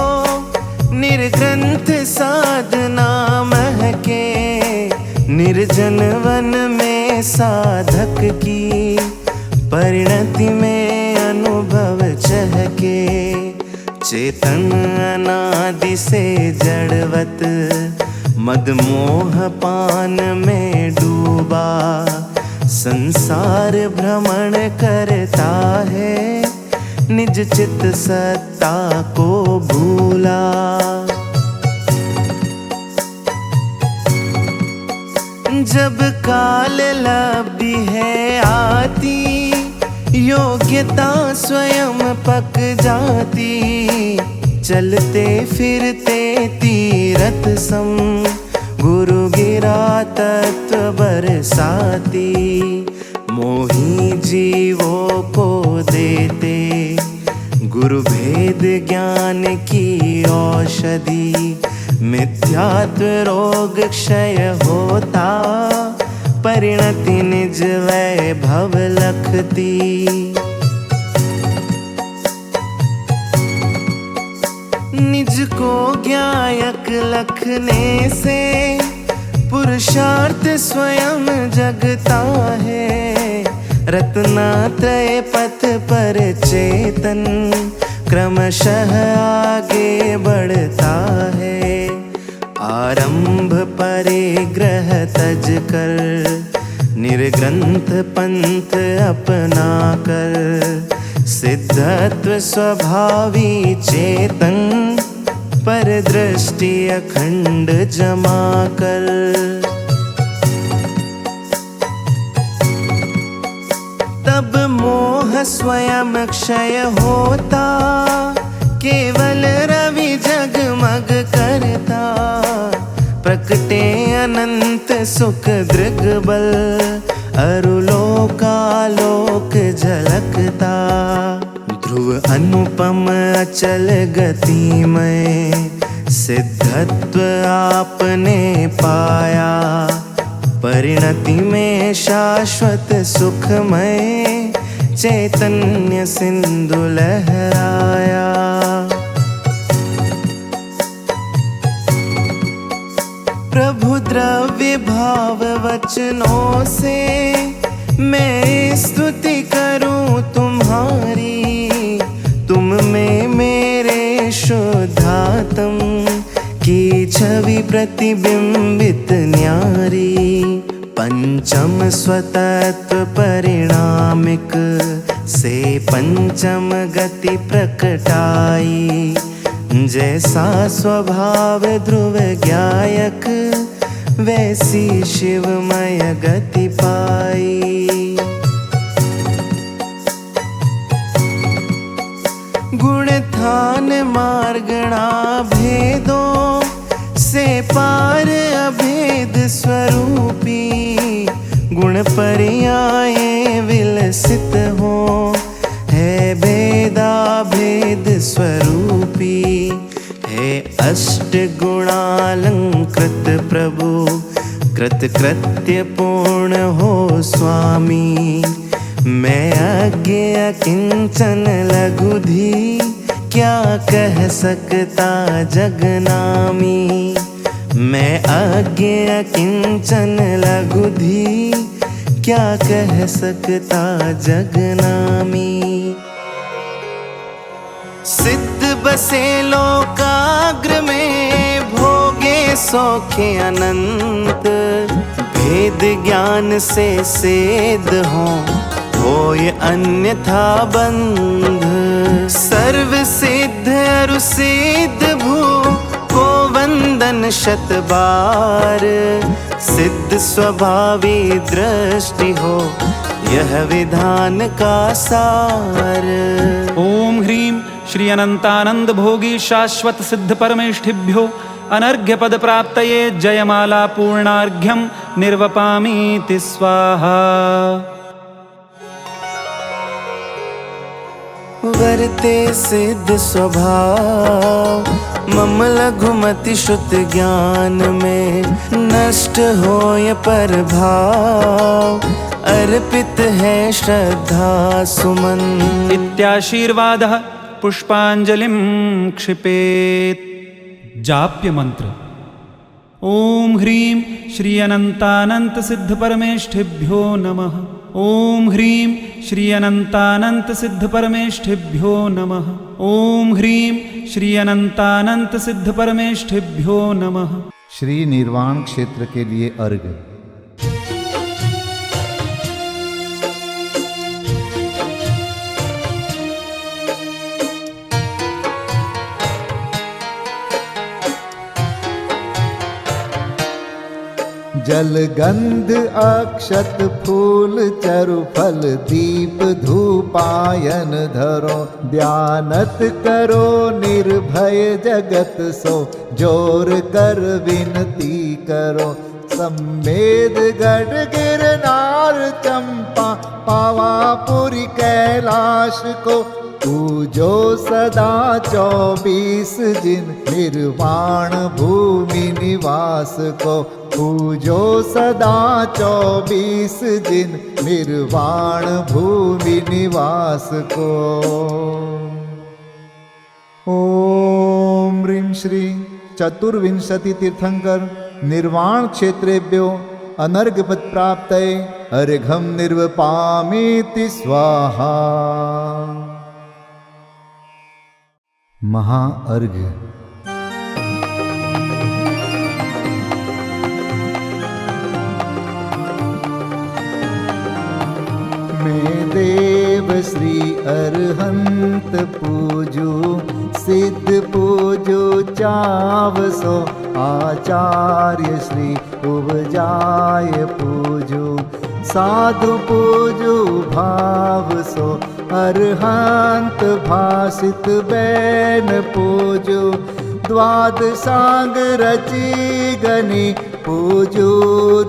निर्ग्रंथ साधना महके। निर्जन वन में साधक की, परिणति में अनुभव चहके। चेतन अनादि से जड़वत, मद मोह पान में डूबा। संसार भ्रमण करता है, निज चित सत्ता को भूला। जब काल लब्धि है आती, योग्यता स्वयं पक जाती। चलते फिरते तीरथ सम, गुरु गिरा तत्व बरसाती। मोही जीवों को देते, गुरु भेद ज्ञान की औषधि। मिथ्यात्व रोग क्षय होता, परिणति निज वैभव लखती। निज को ज्ञायक लखने से, पुरुषार्थ स्वयं जगता है। रत्नात्रय पथ पर चेतन, क्रमशः आगे बढ़ता है। आरंभ परिग्रह तज कर, निर्ग्रंथ पंथ अपना कर, सिद्धत्व स्वभावी चेतन, पर दृष्टि अखंड जमा कर। तब मोह स्वयं क्षय होता, केवल रवि जगमग करता, प्रकटे अनंत सुख दृग्बल, अरुलोकालोक झलकता। ध्रुव अनुपम अचल गतिमय, सिद्धत्व आपने पाया, परिणति में शाश्वत सुखमय, चैतन्य सिंधु लहराया। प्रभु द्रव्य भाव वचनों से, मैं स्तुति करूं तुम्हारी, तुम में मेरे शुद्धात्म की छवि प्रतिबिंबित न्यारी। पंचम स्वतत्व परिणामिक से पंचम गति प्रकटाई, जैसा स्वभाव ध्रुव ज्ञायक, वैसी शिवमय गति पाई। गुणथान मार्गणा भेदों से पार अभेद स्वरूपी, गुण पर्याय विलसित हो, है भेदा भेद स्वरूपी, है अष्ट गुणालंकृत प्रभु, कृत कृत्य पूर्ण हो स्वामी। मैं अज्ञ अकिंचन लघुधी, क्या कह सकता जगनामी। मैं अज्ञ अकिंचन लघुधी, क्या कह सकता जगनामी। सिद्ध बसे लोकाग्र में, भोगे सौखे अनंत, भेद ज्ञान से सेद होय अन्यथा बंध। सर्व सिद्ध अरु सिद्ध भू को वंदन शत बार, सिद्ध स्वभावी दृष्टि हो, यह विधान का सार। ओम ह्रीं श्री अनंतानंद भोगी शाश्वत सिद्ध परमेष्ठिभ्यो अनर्घ्य पद प्राप्तये जयमाला पूर्णार्घ्यं निर्वपामीति स्वाहा। वर्ते सिद्ध स्वभाव, मम लघुमति श्रुत ज्ञान में, नष्ट होय पर भाव, अर्पित है श्रद्धा सुमन। इत्याशीर्वादः पुष्पांजलिं क्षिपेत्। जाप्य मंत्र। ओम ह्रीं श्री अनंतानंत सिद्ध परमेष्ठिभ्यो नमः। ओम ह्रीं श्री अनंतानंत सिद्ध परमेष्ठिभ्यो नमः। ओम ह्रीं श्री अनंतानंत सिद्ध परमेष्ठिभ्यो नमः। श्री निर्वाण क्षेत्र के लिए अर्घ्य। जल गंध अक्षत फूल चरु फल दीप धूपायन धरो, ध्यानत करो निर्भय जगत सो, जोर कर विनती करो। सम्मेद गढ़ गिरनार चंपा पावापुरी कैलाश को, पूजो सदा 24 दिन निर्वाण भूमि निवास को। पूजो सदा 24 दिन निर्वाण भूमि निवास को। ओम ह्रीं श्री चतुर्विंशति तीर्थंकर निर्वाण क्षेत्रेभ्यो अनर्घपद प्राप्तये अर्घं निर्वपामीति स्वाहा। महाअर्घ्य। मैं देव श्री अरहंत पूजू, सिद्ध पूजू चावसो, आचार्य श्री उपजाय पूजू, साधु पूजू भाव सो, अरहंत भासित बैन पूजू, द्वादशांग रची गनी पूजू,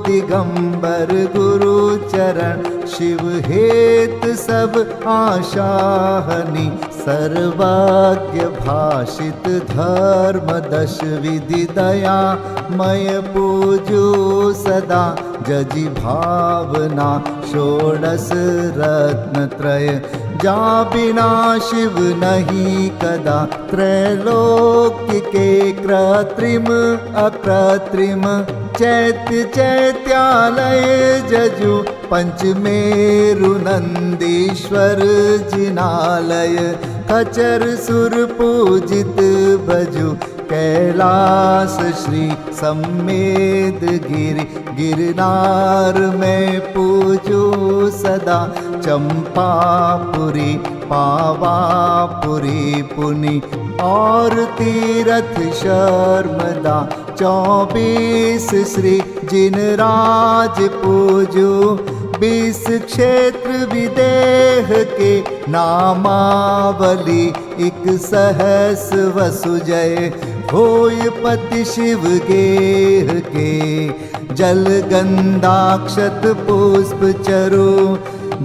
दिगंबर गुरु चरण शिव हेत सब आशाहनी, सर्वज्ञ भाषित धर्म दश विधि दया मय पूजू सदा, जजी भावना षोडश रत्न त्रय, जा बिना शिव नहीं कदा, त्रैलोक्य के कृत्रिम अकृत्रिम, चैत्य चैत्यालय जजु, पंचमेरु नंदीश्वर जिनालय, खचर सुर पूजित भजु, कैलास श्री सम्मेद गिरि, गिरनार में पूजू सदा, चंपापुरी पावापुरी पुनि, और तीरथ शर्मदा, 24 श्री जिनराज पूजू, 20 क्षेत्र विदेह के नामावली, 1 सहस वसुजय होय पति शिव गेह के, जल गंधाक्षत पुष्प चरु,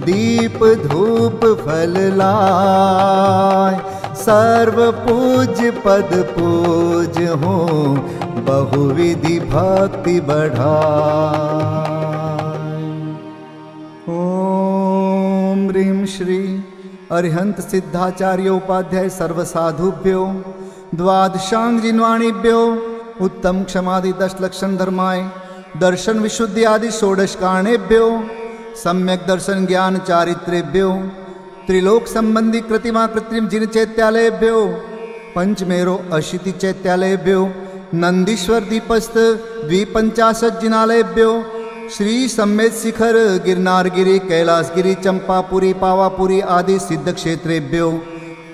दीप धूप फल लाय, सर्व पूज्य पद पूज हो, बहुविधि भक्ति बढ़ाय। ओम ह्रीं श्री अरिहंत सिद्धाचार्य उपाध्याय सर्वसाधुभ्यो, द्वादशांग जिन्वाणीभ्यो, उत्तम क्षमादि 10 लक्षण धर्माय, दर्शन विशुद्धि आदि 16 कारणेभ्यो, सम्यक दर्शन ज्ञान चारित्रेभ्यो, त्रिलोक संबंधी कृतिमा कृत्रिम जिन चैत्यालयभ्यो, पंचमेरो अशीति चैत्यालयभ्यो, नंदीश्वर दीपस्थ 250 जिनालयभ्यो, श्री सम्मेद शिखर गिरनारगिरी कैलासगिरी चंपापुरी पावापुरी आदि सिद्ध क्षेत्रेभ्यो,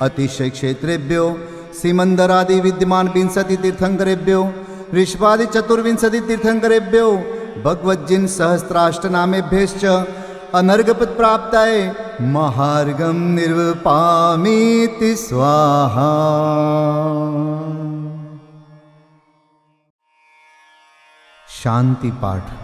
अतिशय क्षेत्रेभ्यो, सिमंदर आदि विद्यमान 20 तीर्थंकरेभ्यो, ऋषभादि 24 तीर्थंकरेभ्यो, भगवज्जिन सहस्राष्टनामेभ्यश्च अनर्घपद प्राप्ताय महार्गम निर्वपामीति स्वाहा। शांति पाठ।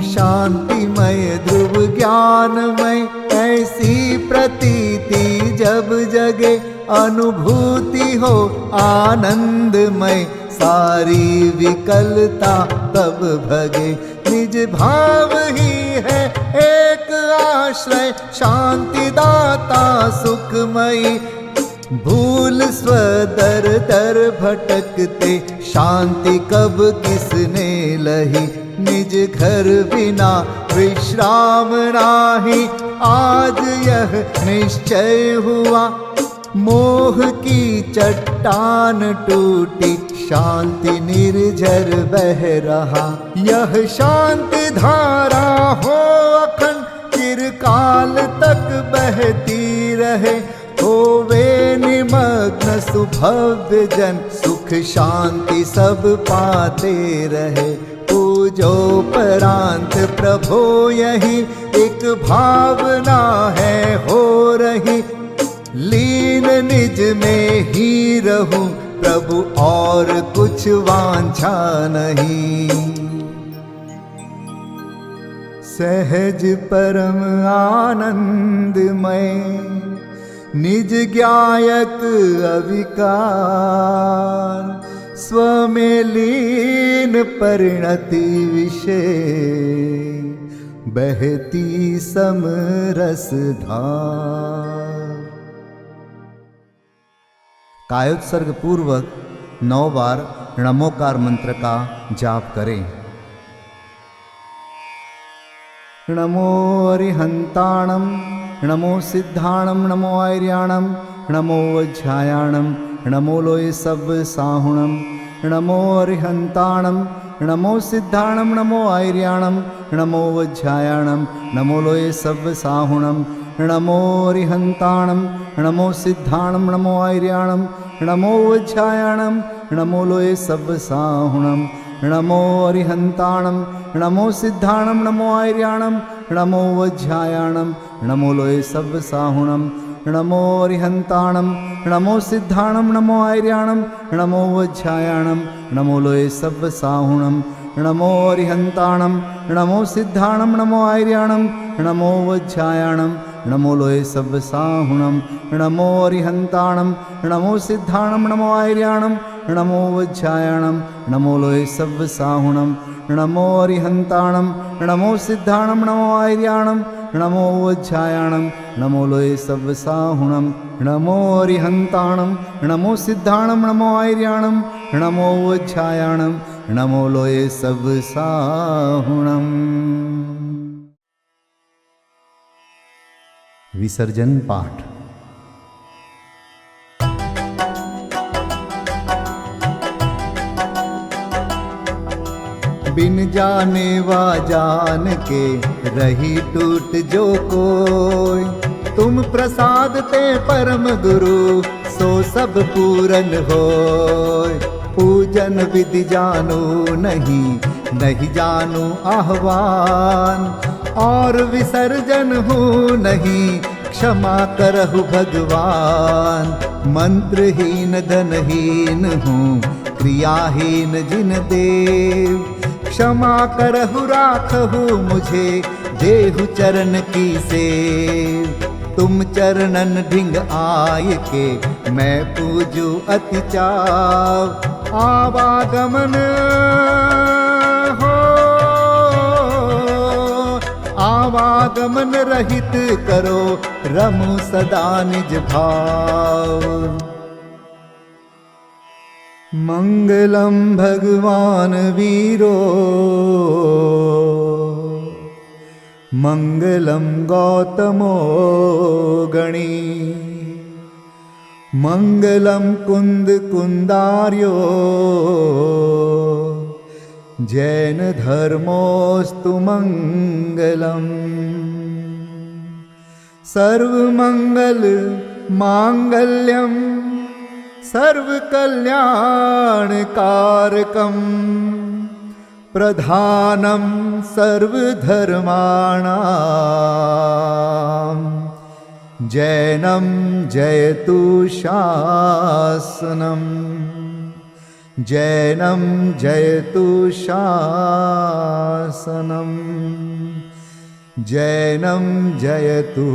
शांतिमय ध्रुव ज्ञानमय, ऐसी प्रतीति जब जगे, अनुभूति हो आनंदमय, सारी विकलता तब भगे, निज भाव ही है एक आश्रय, शांति दाता सुखमयी, भूल स्वदर दर भटकते, शांति कब किसने लही, निज घर बिना विश्राम नाही, आज यह निश्चय हुआ, मोह की चट्टान टूटी, शांति निर्झर बह रहा, यह शांति धारा हो अखंड, चिरकाल तक बहती रहे, होवे निमग्न सुभव्य जन, सुख शांति सब पाते रहे, पूजोपरांत प्रभो यही एक भावना है हो रही, लीन निज में ही रहूं प्रभु और कुछ वांछा नहीं, सहज परम आनंदमय, निज ज्ञायक अविकार, स्वमें लीन परिणति विषय, बहती समरस धार। कायोत्सर्ग पूर्वक 9 बार नमोकार मंत्र का जाप करें। नमो अरिहंताणं, नमो सिद्धाणं, नमो आर्याणं, नमो वज्रायाणं, नमो लोय सब साहुणं। नमो अरिहंताणं, नमो सिद्धाणं, नमो आर्याणं, नमो वज्रायाणं, नमो लोय सब साहुणं। नमो अरिहंताणं, नमो सिद्धाणं, नमो आर्याणं, नमो वज्रायाणं, नमो लोय सब साहुणं। नमो अरिहंताणं, नमो सिद्धाणं, नमो आर्याणं, नमो वज्रायाणं, नमो लोय सब साहुणं। नमो अरिहंताणं, नमो सिद्धाणं, नमो आर्याणं, नमो वज्रायाणं, नमो लोय सब साहुणं। नमो अरिहंताणं, नमो सिद्धाणं, नमो आर्याणं, नमो वज्रायाणं, नमो लोय सब साहुणं। नमो अरिहंताणं, नमो सिद्धाणं, नमो आर्याणं, नमो वज्रायाणं, नमो लोय सब साहुणं। नमो अरिहंताणं, नमो सिद्धाणं, नमो आर्याणं, नमो वज्रायाणं, नमो लोय सब साहुणं। नमो अरिहंताणं, नमो सिद्धाणं, नमो आर्याणं, नमो वज्रायाणं, नमो लोय सब साहुणं। विसर्जन पाठ। बिन जाने वा जान के रही टूट जो कोई, तुम प्रसाद ते परम गुरु सो सब पूरन होय। पूजन विधि जानो नहीं, नहीं जानो आह्वान, और विसर्जन हूँ नहीं, क्षमा करहु भगवान। मंत्रहीन धनहीन हूँ, क्रियाहीन जिन देव, क्षमा करहु राखहु मुझे, देहु चरण की सेव। तुम चरणन ढिंग आय के, मैं पूजू अति चाव। आवागमन हो, आवागमन रहित करो, रमु सदा निज भाव। मंगलम भगवान वीरो, मंगलम गौतमो गणी, मंगलम कुंद कुंदार्यो, जैन धर्मोस्तु मंगलम। सर्वमंगल मांगल्यम, सर्वकल्याणकारकं, प्रधानं सर्वधर्माणां, जैनं जयतु शासनं, जैनं जयतु शासनं, जैनं जयतु